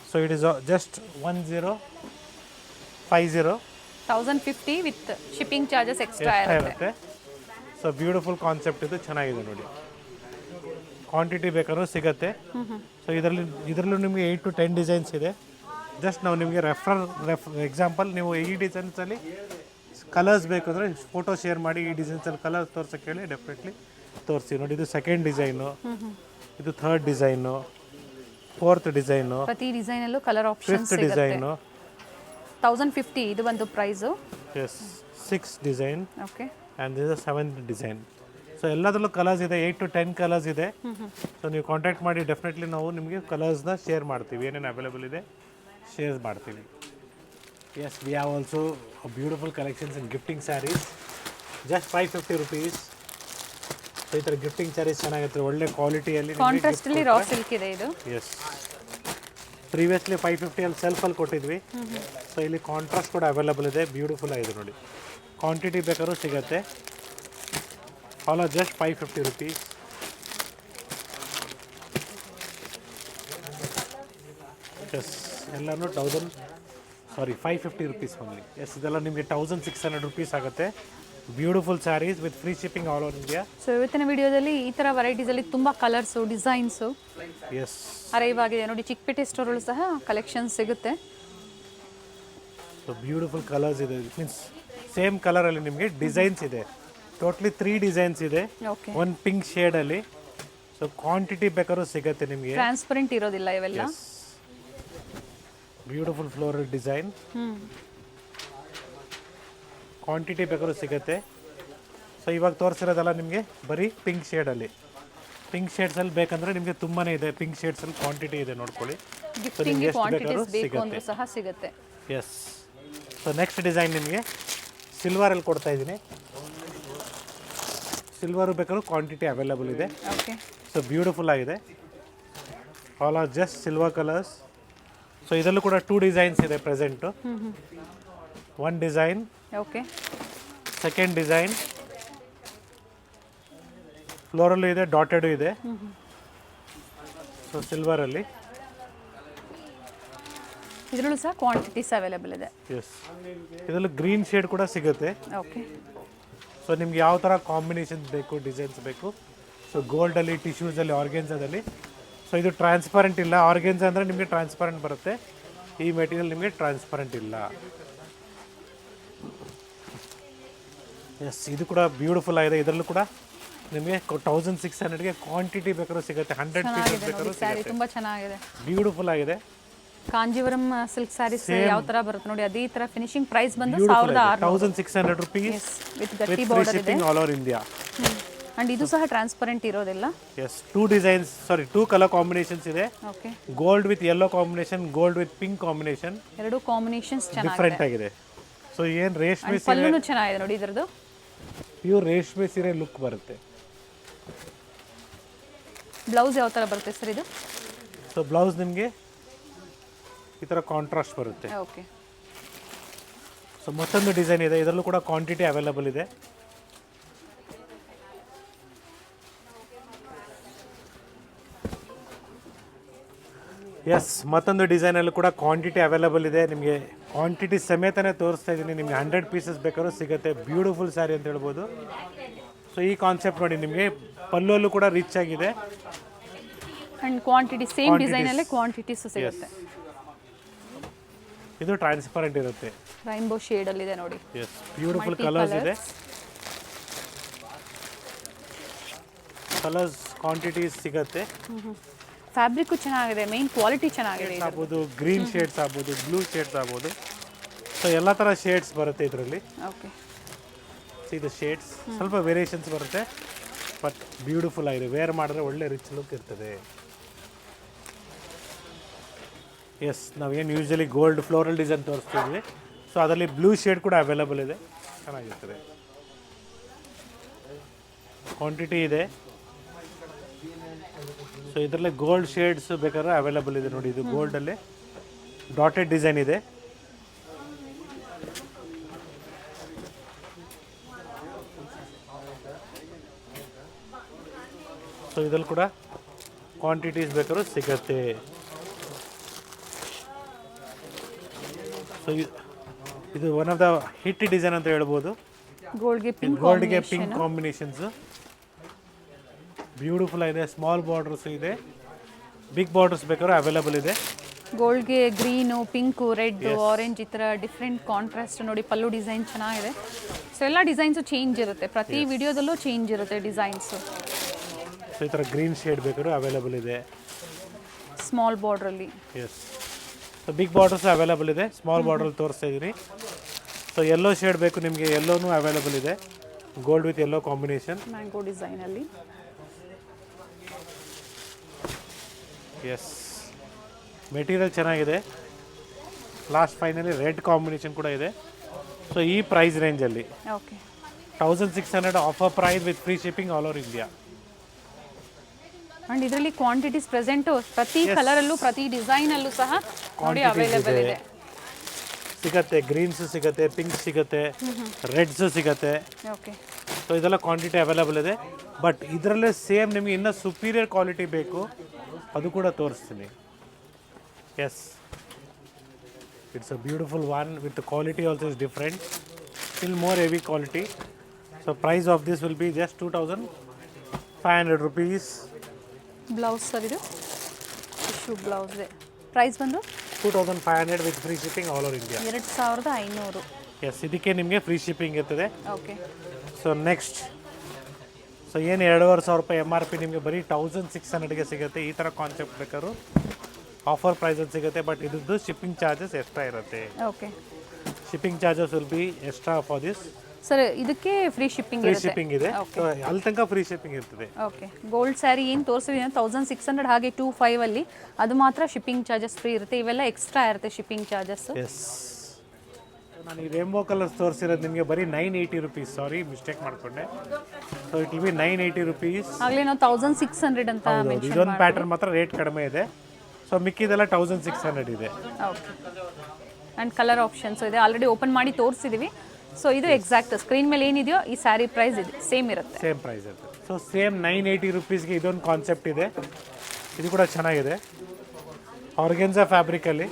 So it is just 1050. 1050 with shipping charges extra ಇರುತ್ತೆ. ಸೊ ಬ್ಯೂಟಿಫುಲ್ ಕಾನ್ಸೆಪ್ಟ್ ಇದು, ಚೆನ್ನಾಗಿದೆ ನೋಡಿ. ಕ್ವಾಂಟಿಟಿ ಬೇಕಾದ್ರೂ ಸಿಗುತ್ತೆ. ಸೊ ಇದರಲ್ಲೂ ನಿಮಗೆ 8 to 10 ಡಿಸೈನ್ಸ್ ಇದೆ. ಜಸ್ಟ್ ನಾವು ನಿಮಗೆ ಎಕ್ಸಾಂಪಲ್, ನೀವು ಈ ಡಿಸೈನ್ಸಲ್ಲಿ ಕಲರ್ಸ್ ಬೇಕಂದರೆ ಫೋಟೋ ಶೇರ್ ಮಾಡಿ, ಈ ಡಿಸೈನ್ಸಲ್ಲಿ ಕಲರ್ಸ್ ತೋರ್ಸೋಕ್ಕೆ ಹೇಳಿ, ಡೆಫಿನೆಟ್ಲಿ ತೋರಿಸಿ ನೋಡಿ. ಇದು ಸೆಕೆಂಡ್ ಡಿಸೈನು, ಇದು ಥರ್ಡ್ ಡಿಸೈನು, 4th ಡಿಸೈನು, ಪ್ರತಿ ಡಿಸೈನಲ್ಲೂ ಕಲರ್ ಆಪ್ಷನ್ಸ್ 5th ಡಿಸೈನು. 1050 ಇದು ಒಂದು price. Yes, 6th design. Okay, and this 7th design. So ಎಲ್ಲದರಲ್ಲೂ ಕಲರ್ಸ್ ಇದೆ, 8 to 10 ಕಲರ್ಸ್ ಇದೆ. ಸೊ ನೀವು ಕಾಂಟ್ಯಾಕ್ಟ್ ಮಾಡಿ, ಡೆಫಿನೆಟ್ಲಿ ನಾವು ನಿಮಗೆ ಕಲರ್ಸ್ನ ಶೇರ್ ಮಾಡ್ತೀವಿ, ಏನೇನು ಅವೈಲೇಬಲ್ ಇದೆ ಶೇರ್ ಮಾಡ್ತೀವಿ. Yes, we have also beautiful collections in gifting saris, just 550 rupees. So ಈ ಥರ ಗಿಫ್ಟಿಂಗ್ ಸ್ಯಾರೀಸ್ ಚೆನ್ನಾಗಿರುತ್ತೆ, ಒಳ್ಳೆ ಕ್ವಾಲಿಟಿಯಲ್ಲಿ. ಕಾಂಟ್ರಾಸ್ಟಲ್ಲಿ ರಾ ಸಿಲ್ಕ್ ಇದೆ ಇದು. ಎಸ್, ಪ್ರೀವಿಯಸ್ಲಿ 550 ಅಲ್ಲಿ ಸೆಲ್ಫಲ್ಲಿ ಕೊಟ್ಟಿದ್ವಿ. ಸೊ ಇಲ್ಲಿ ಕಾಂಟ್ರಾಸ್ಟ್ ಕೂಡ ಅವೈಲಬಲ್ ಇದೆ, ಬ್ಯೂಟಿಫುಲ್ ಆಗಿದೆ ನೋಡಿ. ಕ್ವಾಂಟಿಟಿ ಬೇಕಾದ್ರೂ ಸಿಗುತ್ತೆ. All are just 550 rupees. Yes ಎಲ್ಲನೂ 550 ರುಪೀಸ್ ಓನ್ಲಿ. ಎಸ್ ಇದೆಲ್ಲ ನಿಮಗೆ 1600 ರುಪೀಸ್ ಆಗುತ್ತೆ. Beautiful saris with free shipping all over India. So ಇವತ್ತಿನ ವಿಡಿಯೋದಲ್ಲಿ ಈ ಥರ ವೆರೈಟೀಸಲ್ಲಿ ತುಂಬ ಕಲರ್ಸು ಡಿಸೈನ್ಸು ಎಸ್ ಅರೈವ್ ಆಗಿದೆ ನೋಡಿ. ಚಿಕ್ಕಪೇಟೆ ಸ್ಟೋರಲ್ಲೂ ಸಹ ಕಲೆಕ್ಷನ್ ಸಿಗುತ್ತೆ. ಸೊ ಬ್ಯೂಟಿಫುಲ್ ಕಲರ್ಸ್ ಇದೆ, ಮೀನ್ಸ್ ಸೇಮ್ ಕಲರಲ್ಲಿ ನಿಮಗೆ ಡಿಸೈನ್ಸ್ ಇದೆ. ಟೋಟ್ಲಿ 3 ಡಿಸೈನ್ಸ್ ಇದೆ, ಓಕೆ. ಒಂದು ಪಿಂಕ್ ಶೇಡಲ್ಲಿ. ಸೊ ಕ್ವಾಂಟಿಟಿ ಬೇಕಾದ್ರೂ ಸಿಗುತ್ತೆ ನಿಮಗೆ. ಟ್ರಾನ್ಸ್ಪರೆಂಟ್ ಇರೋದಿಲ್ಲ ಇವೆಲ್ಲ. Beautiful floral design. ಕ್ವಾಂಟಿಟಿ ಬೇಕಾದ್ರೂ ಸಿಗುತ್ತೆ. ಸೊ ಇವಾಗ ತೋರಿಸಿರೋದಲ್ಲ ನಿಮಗೆ ಬರೀ ಪಿಂಕ್ ಶೇಡಲ್ಲಿ. ಪಿಂಕ್ ಶೇಡ್ಸಲ್ಲಿ ಬೇಕಂದರೆ ನಿಮಗೆ ತುಂಬಾ ಇದೆ. ಪಿಂಕ್ ಶೇಡ್ಸಲ್ಲಿ ಕ್ವಾಂಟಿಟಿ ಇದೆ ನೋಡ್ಕೊಳ್ಳಿ. ಸೊ ನಿಮ್ಗೆ ಎಷ್ಟು ಬೇಕಾದ್ರೂ ಸಿಗುತ್ತೆ. ಸಹ ಸಿಗುತ್ತೆ. ಎಸ್. ಸೊ ನೆಕ್ಸ್ಟ್ ಡಿಸೈನ್ ನಿಮಗೆ ಸಿಲ್ವರಲ್ಲಿ ಕೊಡ್ತಾ ಇದ್ದೀನಿ. ಸಿಲ್ವರು ಬೇಕಾದ್ರೂ ಕ್ವಾಂಟಿಟಿ ಅವೈಲಬಲ್ ಇದೆ. ಓಕೆ. ಸೊ ಬ್ಯೂಟಿಫುಲ್ ಆಗಿದೆ. All are just silver colours. So ಇದರಲ್ಲೂ ಕೂಡ 2 ಡಿಸೈನ್ಸ್ ಇದೆ present. One design, okay. Second design ಫ್ಲೋರಲ್ಲೂ ಇದೆ, ಡಾಟೆಡು ಇದೆ. ಸೊ ಸಿಲ್ವರಲ್ಲಿ ಇದರಲ್ಲೂ ಸಹ ಕ್ವಾಂಟಿಟೀಸ್ ಅವೈಲೇಬಲ್ ಇದೆ. ಎಸ್ ಇದರಲ್ಲೂ ಗ್ರೀನ್ ಶೇಡ್ ಕೂಡ ಸಿಗುತ್ತೆ. ಓಕೆ. ಸೊ ನಿಮ್ಗೆ ಯಾವ ಥರ ಕಾಂಬಿನೇಷನ್ಸ್ ಬೇಕು, ಡಿಸೈನ್ಸ್ ಬೇಕು. ಸೊ ಗೋಲ್ಡಲ್ಲಿ, ಟಿಶ್ಯೂಸಲ್ಲಿ, ಆರ್ಗೆನ್ಸದಲ್ಲಿ. ಸೊ ಇದು ಟ್ರಾನ್ಸ್ಪರೆಂಟ್ ಇಲ್ಲ. ಆರ್ಗೆನ್ಸ್ ಅಂದರೆ ನಿಮಗೆ ಟ್ರಾನ್ಸ್ಪರೆಂಟ್ ಬರುತ್ತೆ. ಈ ಮೆಟೀರಿಯಲ್ ನಿಮಗೆ ಟ್ರಾನ್ಸ್ಪರೆಂಟ್ ಇಲ್ಲ. ಎಸ್ ಇದು ಕೂಡ ಬ್ಯೂಟಿಫುಲ್ ಆಗಿದೆ. ಇದರಲ್ಲೂ ಕೂಡ ನಿಮಗೆ 1600ಗೆ ಕ್ವಾಂಟಿಟಿ ಬೇಕಾದ್ರೂ ಸಿಗುತ್ತೆ. 100 ಪೀಸಸ್ ಬೇಕಾದ್ರೂ ಸ್ಯಾರಿ ಸಿಗುತ್ತೆ. ತುಂಬ ಚೆನ್ನಾಗಿದೆ, ಬ್ಯೂಟಿಫುಲ್ ಆಗಿದೆ. ಕಾಂಜೀವರಂ ಸಿಲ್ಕ್ ಸ್ಯಾರೀಸ್ ಯಾವ ತರ ಬರುತ್ತೆ ನೋಡಿ, ಅದೇ ತರ ಫಿನಿಶಿಂಗ್ ಪ್ರೈಸ್ ಬಂದು 1600 ರುಪೀಸ್ ವಿತ್ ಗಟ್ಟಿ ಬಾರ್ಡರ್ ಇದೆ ಆಲ್ ಓವರ್ ಇಂಡಿಯಾ. ಅಂಡ್ ಇದು ಸಹ ಟ್ರಾನ್ಸ್ಪರೆಂಟ್ ಇರೋದಿಲ್ಲ. ಎಸ್ 2 ಕಲರ್ ಕಾಂಬಿನೇಷನ್ಸ್ ಇದೆ. Okay. Gold with yellow combination, gold with pink combination. ಎರಡು ಕಾಂಬಿನೇಷನ್ಸ್ ಡಿಫರೆಂಟ್ ಆಗಿದೆ. ಸೊ ಏನು ರೇಷ್ಮೆ ಸೀರೆ, ಪಲ್ಲುನು ಚೆನ್ನಾಗಿದೆ ನೋಡಿ. ಇದರದ್ದು ಪ್ಯೂರ್ ರೇಷ್ಮೆ ಸೀರೆ ಲುಕ್ ಬರುತ್ತೆ. ಬ್ಲೌಸ್ ಯಾವ ತರ ಬರುತ್ತೆ ಸರ್ ಇದು? ಸೊ ಬ್ಲೌಸ್ ನಿಮಗೆ ಈ ಥರ ಕಾಂಟ್ರಾಸ್ಟ್ ಬರುತ್ತೆ. ಓಕೆ. ಸೊ ಮತ್ತೊಂದು ಡಿಸೈನ್ ಇದೆ. ಇದರಲ್ಲೂ ಕೂಡ ಕ್ವಾಂಟಿಟಿ ಅವೈಲಬಲ್ ಇದೆ. ಎಸ್ ಮತ್ತೊಂದು ಡಿಸೈನಲ್ಲೂ ಕೂಡ ಕ್ವಾಂಟಿಟಿ ಅವೈಲಬಲ್ ಇದೆ. ನಿಮಗೆ ಕ್ವಾಂಟಿಟಿ ಸಮೇತನೇ ತೋರಿಸ್ತಾ ಇದ್ದೀನಿ. ನಿಮಗೆ 100 ಪೀಸಸ್ ಬೇಕಾದ್ರೂ ಸಿಗುತ್ತೆ. ಬ್ಯೂಟಿಫುಲ್ ಸ್ಯಾರಿ ಅಂತ ಹೇಳ್ಬೋದು. ಸೊ ಈ ಕಾನ್ಸೆಪ್ಟ್ ನೋಡಿ, ನಿಮಗೆ ಪಲ್ಲುವಲ್ಲೂ ಕೂಡ ರಿಚ್ ಆಗಿದೆ. ಅಂಡ್ ಕ್ವಾಂಟಿಟಿ ಸೇಮ್ ಡಿಸೈನ್ ಅಲ್ಲೇ ಕ್ವಾಂಟಿಟೀಸ್ ಸಿಗುತ್ತೆ. ಇದು ಟ್ರಾನ್ಸ್ಪರೆಂಟ್ ಇರುತ್ತೆ. ರೈನ್ಬೋ ಶೇಡ್ ಅಲ್ಲಿ ಇದೆ ನೋಡಿ. ಎಸ್ ಬ್ಯೂಟಿಫುಲ್ ಕಲರ್ಸ್ ಇದೆ. ಕಲರ್ಸ್ ಕ್ವಾಂಟಿಟೀಸ್ ಸಿಗುತ್ತೆ. ಫ್ಯಾಬ್ರಿಕ್ ಚೆನ್ನಾಗಿದೆ, ಮೇನ್ ಕ್ವಾಲಿಟಿ ಚೆನ್ನಾಗಿದೆ. ಆಗ್ಬೋದು, ಗ್ರೀನ್ ಶೇಡ್ಸ್ ಆಗ್ಬೋದು, ಬ್ಲೂ ಶೇಡ್ಸ್ ಆಗ್ಬೋದು. ಸೊ ಎಲ್ಲ ಥರ ಶೇಡ್ಸ್ ಬರುತ್ತೆ ಇದರಲ್ಲಿ. ಓಕೆ. ಇದು ಶೇಡ್ಸ್ ಸ್ವಲ್ಪ ವೇರಿಯೇಷನ್ಸ್ ಬರುತ್ತೆ, ಬಟ್ ಬ್ಯೂಟಿಫುಲ್ ಆಗಿದೆ. ವೇರ್ ಮಾಡಿದ್ರೆ ಒಳ್ಳೆ ರಿಚ್ ಲುಕ್ ಇರ್ತದೆ. ಎಸ್ ನಾವೇನು ಯೂಶಲಿ ಗೋಲ್ಡ್ ಫ್ಲೋರಲ್ ಡಿಸೈನ್ ತೋರಿಸ್ತಿದ್ವಿ. ಸೊ ಅದರಲ್ಲಿ ಬ್ಲೂ ಶೇಡ್ ಕೂಡ ಅವೈಲಬಲ್ ಇದೆ, ಚೆನ್ನಾಗಿರ್ತದೆ. ಕ್ವಾಂಟಿಟಿ ಇದೆ. ಸೊ ಇದರಲ್ಲೇ ಗೋಲ್ಡ್ ಶೇಡ್ಸ್ ಬೇಕಾದ್ರೆ ಅವೈಲಬಲ್ ಇದೆ ನೋಡಿ. ಇದು ಗೋಲ್ಡಲ್ಲಿ ಡಾಟೆಡ್ ಡಿಸೈನ್ ಇದೆ. ಸೊ ಇದ್ರಲ್ಲಿ ಕೂಡ ಕ್ವಾಂಟಿಟೀಸ್ ಬೇಕಾದ್ರೂ ಸಿಗುತ್ತೆ. ಸೊ ಇದು one of the hit design ಅಂತ ಹೇಳ್ಬೋದು. ಗೋಲ್ಡ್ಗೆ ಪಿಂಕ್ ಕಾಂಬಿನೇಷನ್ಸ್ ಬ್ಯೂಟಿಫುಲ್ ಆಗಿದೆ. ಸ್ಮಾಲ್ ಬಾರ್ಡರ್ಸ್ ಇದೆ, ಬಿಗ್ ಬಾರ್ಡರ್ಸ್ ಬೇಕಾದ್ರೂ ಅವೈಲಬಲ್ ಇದೆ. ಗೋಲ್ಡ್ಗೆ ಗ್ರೀನು, ಪಿಂಕು, ರೆಡ್, ಆರೆಂಜ್ ಈ ಥರ ಡಿಫ್ರೆಂಟ್ ಕಾಂಟ್ರಾಸ್ಟ್ ನೋಡಿ. ಪಲ್ಲು ಡಿಸೈನ್ ಚೆನ್ನಾಗಿದೆ. ಸೊ ಎಲ್ಲ ಡಿಸೈನ್ಸು ಚೇಂಜ್ ಇರುತ್ತೆ, ಪ್ರತಿ ವಿಡಿಯೋದಲ್ಲೂ ಚೇಂಜ್ ಇರುತ್ತೆ ಡಿಸೈನ್ಸು. ಸೊ ಈ ಥರ ಗ್ರೀನ್ ಶೇಡ್ ಬೇಕಾದ್ರೂ ಅವೈಲಬಲ್ ಇದೆ small ಬಾರ್ಡ್ರಲ್ಲಿ. S so big borders available ಇದೆ. ಸ್ಮಾಲ್ ಬಾರ್ಡ್ರಲ್ಲಿ ತೋರಿಸ್ತಾ ಇದ್ದೀನಿ. ಸೊ ಯೆಲ್ಲೋ ಶೇಡ್ ಬೇಕು ನಿಮಗೆ, ಯೆಲ್ಲೋನು ಅವೈಲಬಲ್ ಇದೆ. Gold with yellow combination, mango ಡಿಸೈನಲ್ಲಿ. ಎಸ್ ಮೆಟೀರಿಯಲ್ ಚೆನ್ನಾಗಿದೆ. ಲಾಸ್ಟ್ ಫೈನಲಿ ರೆಡ್ ಕಾಂಬಿನೇಷನ್ ಕೂಡ ಇದೆ. ಸೊ ಈ ಪ್ರೈಸ್ ರೇಂಜಲ್ಲಿ okay 1600 offer price with free shipping all over India. And ಇದರಲ್ಲಿ ಕ್ವಾಂಟಿಟೀಸ್ ಪ್ರೆಸೆಂಟ್ ಪ್ರತಿ ಕಲರಲ್ಲೂ ಪ್ರತಿ ಡಿಸೈನಲ್ಲೂ ಸಹ ನೋಡಿ ಅವೈಲೇಬಲ್ ಇದೆ. ಸಿಗತ್ತೆ, ಗ್ರೀನ್ಸು ಸಿಗತ್ತೆ, ಪಿಂಕ್ ಸಿಗತ್ತೆ, ರೆಡ್ಸು ಸಿಗತ್ತೆ. ಓಕೆ, ಸೊ ಇದೆಲ್ಲ ಕ್ವಾಂಟಿಟಿ ಅವೈಲೇಬಲ್ ಇದೆ. ಬಟ್ ಇದರಲ್ಲೇ ಸೇಮ್ ನಿಮಗೆ ಇನ್ನೂ ಸುಪೀರಿಯರ್ ಕ್ವಾಲಿಟಿ ಬೇಕು, ಅದು ಕೂಡ ತೋರಿಸ್ತೀನಿ. Yes, it's a beautiful one with quality also is different, still more heavy quality. So price of this will be just 2500 rupees. Blouse sir ಇದು ಟಿಶ್ಯೂ ಬ್ಲೌಸ್ ಪ್ರೈಸ್ ಬಂದು 2500 with free shipping all over India. 2500. Yes, ಇದಕ್ಕೆ ನಿಮಗೆ free shipping ಇರ್ತದೆ. Okay, so next, so ಏನು 2500 ರೂಪಾಯಿ MRP ನಿಮಗೆ ಬರೀ 1600ಗೆ ಸಿಗುತ್ತೆ. ಈ ಥರ ಕಾನ್ಸೆಪ್ಟ್ ಬೇಕಾದ್ರು ಆಫರ್ ಪ್ರೈಸಲ್ಲಿ ಸಿಗುತ್ತೆ. ಬಟ್ ಇದ್ರದ್ದು ಶಿಪ್ಪಿಂಗ್ ಚಾರ್ಜಸ್ ಎಕ್ಸ್ಟ್ರಾ ಇರುತ್ತೆ. Okay, shipping charges will be extra for this. Sir ಇದಕ್ಕೆ ಫ್ರೀ ಶಿಪ್ಪಿಂಗ್ ಫ್ರೀ ಇರುತ್ತೆ. ಶಿಪ್ಪಿಂಗ್ ಇದೆ. ಸೊ ಅಲ್ಲಿ ತನಕ ಫ್ರೀ ಶಿಪ್ಪಿಂಗ್ ಇರ್ತದೆ. ಓಕೆ, ಗೋಲ್ಡ್ ಸ್ಯಾರಿ ಏನು ತೋರಿಸಿದ್ದೀನಿ 1600 ಹಾಗೆ 25 ಅಲ್ಲಿ ಅದು ಮಾತ್ರ ಶಿಪ್ಪಿಂಗ್ ಚಾರ್ಜಸ್ ಫ್ರೀ ಇರುತ್ತೆ. ಇವೆಲ್ಲ ಎಕ್ಸ್ಟ್ರಾ ಇರುತ್ತೆ ಶಿಪ್ಪಿಂಗ್ ಚಾರ್ಜಸ್. ಎಸ್, ನಾನು ಈ ರೇಂಬೋ ಕಲರ್ಸ್ ತೋರಿಸಿರೋದು ನಿಮಗೆ ಬರೀ 980 rupees. ಸಾರಿ, ಮಿಸ್ಟೇಕ್ ಮಾಡಿಕೊಂಡೆ. So it will be 980 rupees. ಆಗಲೇ ನಾವು 1600 ಅಂತ ಮೆನ್ಷನ್ ಇದೊಂದು ಪ್ಯಾಟರ್ನ್ ಮಾತ್ರ ರೇಟ್ ಕಡಿಮೆ ಇದೆ. ಸೊ ಮಿಕ್ಕಿದೆಲ್ಲ 1600 ಇದೆ. ಓಕೆ, ಆ್ಯಂಡ್ ಕಲರ್ ಆಪ್ಷನ್ಸ್ ಇದೆ, ಆಲ್ರೆಡಿ ಓಪನ್ ಮಾಡಿ ತೋರಿಸಿದ್ದೀವಿ. ಸೊ ಇದು ಎಕ್ಸಾಕ್ಟ್ ಸ್ಕ್ರೀನ್ ಮೇಲೆ ಏನಿದೆಯೋ ಈ ಸ್ಯಾರಿ ಪ್ರೈಸ್ ಇದೆ ಸೇಮ್ ಇರುತ್ತೆ. ಸೇಮ್ ಪ್ರೈಸ್ ಇರುತ್ತೆ. ಸೊ ಸೇಮ್ 980 rupeesಗೆ ಇದೊಂದು ಕಾನ್ಸೆಪ್ಟ್ ಇದೆ. ಇದು ಕೂಡ ಚೆನ್ನಾಗಿದೆ, ಆರ್ಗೆನ್ಸಾ ಫ್ಯಾಬ್ರಿಕಲ್ಲಿ.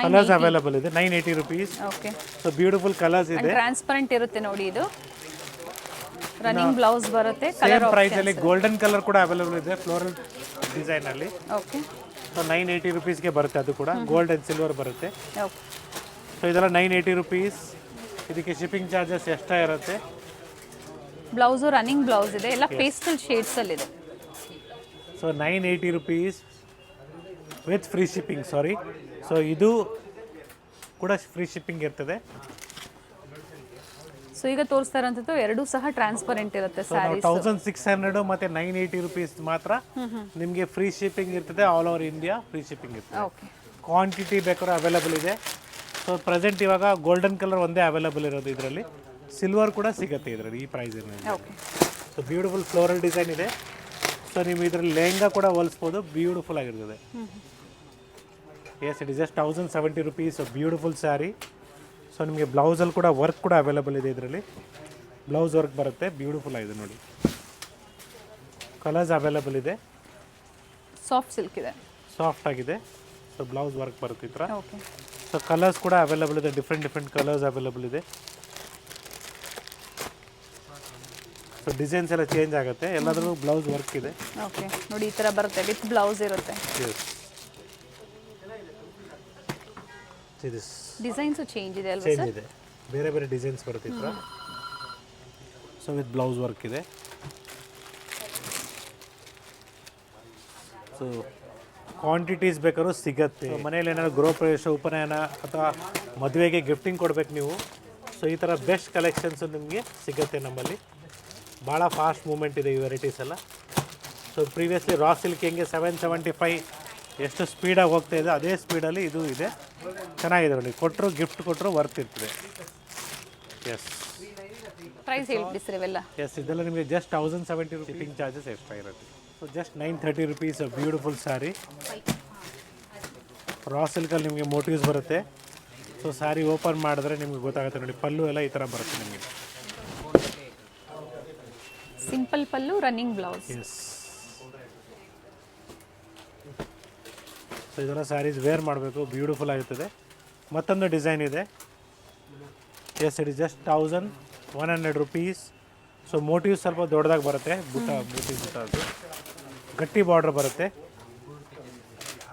ಕಲರ್ಸ್ ಅವೈಲೇಬಲ್ ಇದೆ. 980 rupees. Okay, so beautiful colours ಇದೆ. ಟ್ರಾನ್ಸ್ಪರೆಂಟ್ ಇರುತ್ತೆ ನೋಡಿ. ಇದು ರನ್ನಿಂಗ್ ಬ್ಲೌಸ್ ಬರುತ್ತೆ. ಸೇಮ್ ಪ್ರೈಸ್ ಅಲ್ಲಿ ಗೋಲ್ಡನ್ ಕಲರ್ ಕೂಡ ಅವೈಲೇಬಲ್ ಇದೆ ಫ್ಲೋರಲ್ ಡಿಸೈನ್ ಅಲ್ಲಿ. ಓಕೆ, ಸೊ 980 rupeesಗೆ ಬರುತ್ತೆ. ಅದು ಕೂಡ ಗೋಲ್ಡ್ ಅಂಡ್ ಸಿಲ್ವರ್ ಬರುತ್ತೆ. ಓಕೆ, ಸೊ ಇದೆಲ್ಲ 980 rupees. ಇದಕ್ಕೆ ಶಿಪ್ಪಿಂಗ್ ಚಾರ್ಜಸ್ ಎಕ್ಸ್ಟ್ರಾ ಇರುತ್ತೆ. ಬ್ಲೌಸು ರನ್ನಿಂಗ್ ಬ್ಲೌಸ್ ಇದೆ, ಎಲ್ಲ ಪೇಸ್ಟಲ್ ಶೇಡ್ಸ್ ಅಲ್ಲಿ ಇದೆ. So 980 rupees with free shipping. Sorry, so ಇದು ಕೂಡ ಫ್ರೀ ಶಿಪ್ಪಿಂಗ್ ಇರ್ತದೆ. ಸೊ ಈಗ ತೋರಿಸ್ತಾ ಇರೋಂಥದ್ದು ಎರಡೂ ಸಹ ಟ್ರಾನ್ಸ್ಪರೆಂಟ್ ಇರುತ್ತೆ ಸ್ಯಾರೀಸ್. 1600 ಮತ್ತೆ 980 rupees ಮಾತ್ರ ನಿಮಗೆ ಫ್ರೀ ಶಿಪ್ಪಿಂಗ್ ಇರ್ತದೆ. All over India free shipping ಇರ್ತದೆ. ಓಕೆ, ಕ್ವಾಂಟಿಟಿ ಬೇಕಾದ್ರೆ ಅವೈಲೇಬಲ್ ಇದೆ. ಸೊ ಪ್ರೆಸೆಂಟ್ ಇವಾಗ ಗೋಲ್ಡನ್ ಕಲರ್ ಒಂದೇ ಅವೈಲೇಬಲ್ ಇರೋದು. ಇದರಲ್ಲಿ ಸಿಲ್ವರ್ ಕೂಡ ಸಿಗುತ್ತೆ ಇದರಲ್ಲಿ ಈ ಪ್ರೈಸಿನಲ್ಲಿ. Okay, so beautiful floral design ಇದೆ. ಸೊ ನೀವು ಇದರಲ್ಲಿ ಲೆಹಂಗಾ ಕೂಡ ಹೊಲಿಸ್ಬೋದು, ಬ್ಯೂಟಿಫುಲ್ ಆಗಿರ್ತದೆ. Yes, it is just 1070 rupees. Beautiful sari. So ನಿಮಗೆ ಬ್ಲೌಸಲ್ಲಿ ಕೂಡ ವರ್ಕ್ ಕೂಡ ಅವೈಲೇಬಲ್ ಇದೆ. ಇದರಲ್ಲಿ ಬ್ಲೌಸ್ ವರ್ಕ್ ಬರುತ್ತೆ, ಬ್ಯೂಟಿಫುಲ್ ಆಗಿದೆ ನೋಡಿ. ಕಲರ್ಸ್ ಅವೈಲೇಬಲ್ ಇದೆ. ಸಾಫ್ಟ್ ಸಿಲ್ಕ್ ಇದೆ, ಸಾಫ್ಟ್ ಆಗಿದೆ. ಸೊ ಬ್ಲೌಸ್ ವರ್ಕ್ ಬರುತ್ತೆ ಈ ಥರ. ಓಕೆ, ಸೊ ಕಲರ್ಸ್ ಕೂಡ ಅವೈಲೇಬಲ್ ಇದೆ. ಡಿಫ್ರೆಂಟ್ ಕಲರ್ಸ್ ಅವೈಲೇಬಲ್ ಇದೆ. ಸೊ ಡಿಸೈನ್ಸ್ ಎಲ್ಲ ಚೇಂಜ್ ಆಗುತ್ತೆ. ಎಲ್ಲಾದರೂ ಬ್ಲೌಸ್ ವರ್ಕ್ ಇದೆ. ಓಕೆ, ನೋಡಿ ಈ ಥರ ಬರುತ್ತೆ, ವಿತ್ ಬ್ಲೌಸ್ ಇರುತ್ತೆ. ಡಿಸೈನ್ಸು ಚೇಂಜ್ ಇದೆ ಅಲ್ವಾ ಚೇಂಜ್ ಸರ್? ಇದೆ, ಬೇರೆ ಬೇರೆ ಡಿಸೈನ್ಸ್ ಬರುತ್ತೆ ಈ ಥರ. ಸೊ ವಿತ್ ಬ್ಲೌಸ್ ವರ್ಕ್ ಇದೆ. ಸೊ ಕ್ವಾಂಟಿಟೀಸ್ ಬೇಕಾದ್ರೂ ಸಿಗತ್ತೆ. ಮನೇಲಿ ಏನಾದ್ರು ಗೃಹ ಪ್ರವೇಶ, ಉಪನಯನ ಅಥವಾ ಮದುವೆಗೆ ಗಿಫ್ಟಿಂಗ್ ಕೊಡ್ಬೇಕು ನೀವು. ಸೊ ಈ ಥರ ಬೆಸ್ಟ್ ಕಲೆಕ್ಷನ್ಸು ನಿಮಗೆ ಸಿಗುತ್ತೆ ನಮ್ಮಲ್ಲಿ. ಭಾಳ ಫಾಸ್ಟ್ ಮೂಮೆಂಟ್ ಇದೆ ಈ ವೆರೈಟೀಸ್ ಎಲ್ಲ. ಸೊ ಪ್ರೀವಿಯಸ್ಲಿ ರಾ ಸಿಲ್ಕ್ ಹೆಂಗೆ 775 ಎಷ್ಟು ಸ್ಪೀಡಾಗಿ ಹೋಗ್ತಾ ಇದೆ, ಅದೇ ಸ್ಪೀಡಲ್ಲಿ ಇದು ಇದೆ. ಚೆನ್ನಾಗಿದೆ ನೋಡಿ, ಕೊಟ್ಟರು ಗಿಫ್ಟ್ ಕೊಟ್ಟರು ವರ್ತ್ ಇರ್ತದೆ. ಎಸ್, ಪ್ರೈಸ್ ಹೇಳ್ಬಿಡಿ ಸರ್ ಇವೆಲ್ಲ. ಎಸ್, ಇದೆಲ್ಲ ನಿಮಗೆ ಜಸ್ಟ್ 1070 ಶಿಪ್ಪಿಂಗ್ ಚಾರ್ಜಸ್ ಎಕ್ಸ್ಟ್ರಾ ಇರುತ್ತೆ. So just 930 rupees. Beautiful sari. Raw ಸಿಲ್ಕಲ್ಲಿ ನಿಮಗೆ ಮೋಟಿವ್ಸ್ ಬರುತ್ತೆ. ಸೊ ಸ್ಯಾರಿ ಓಪನ್ ಮಾಡಿದ್ರೆ ನಿಮಗೆ ಗೊತ್ತಾಗುತ್ತೆ ನೋಡಿ, ಪಲ್ಲು ಎಲ್ಲ ಈ ಥರ ಬರುತ್ತೆ ನಿಮಗೆ. Simple pallu, running blouse. Yes, so ಇದೆಲ್ಲ ಸ್ಯಾರೀಸ್ ವೇರ್ ಮಾಡಬೇಕು, ಬ್ಯೂಟಿಫುಲ್ ಆಗಿರ್ತದೆ. ಮತ್ತೊಂದು ಡಿಸೈನ್ ಇದೆ. Yes, it is just 1100 rupees. So motifs ಸ್ವಲ್ಪ ದೊಡ್ಡದಾಗಿ ಬರುತ್ತೆ. ಬೂಟಿ ಅದು ಗಟ್ಟಿ ಬಾರ್ಡರ್ ಬರುತ್ತೆ.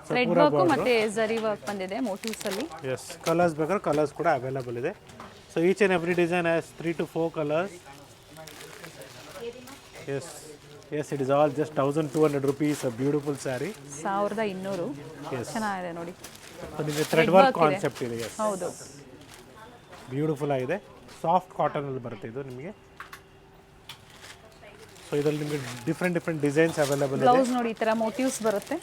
ಥ್ರೆಡ್ ವರ್ಕ್ ಮತ್ತೆ ಜರಿ ವರ್ಕ್ ಬಂದಿದೆ ಮೋಟಿವ್ಸ್ ಅಲ್ಲಿ. ಎಸ್, ಕಲರ್ಸ್ ಬೇಕಾದ್ರೆ ಕಲರ್ಸ್ ಕೂಡ ಅವೈಲೇಬಲ್ ಇದೆ. So each and every design has 3 to 4 colours. Yes, it is all just 1200 rupees. Beautiful sari. 1200. Yes, ಚೆನ್ನಾಗಿದೆ ನೋಡಿ. ಸೊ ನಿಮಗೆ ಥ್ರೆಡ್ ವರ್ಕ್ ಕಾನ್ಸೆಪ್ಟ್ ಇದೆ. ಎಸ್, ಹೌದು, ಬ್ಯೂಟಿಫುಲ್ ಆಗಿದೆ. ಸಾಫ್ಟ್ ಕಾಟನಲ್ಲಿ ಬರುತ್ತೆ ಇದು ನಿಮಗೆ. ಸೊ ಇದರಲ್ಲಿ ನಿಮಗೆ ಡಿಫ್ರೆಂಟ್ ಡಿಸೈನ್ಸ್ ಅವೈಲೇಬಲ್ ಇದೆ. ಬ್ಲೌಸ್ ನೋಡಿ ಈ ಥರ ಮೋಟಿವ್ಸ್ ಬರುತ್ತೆ.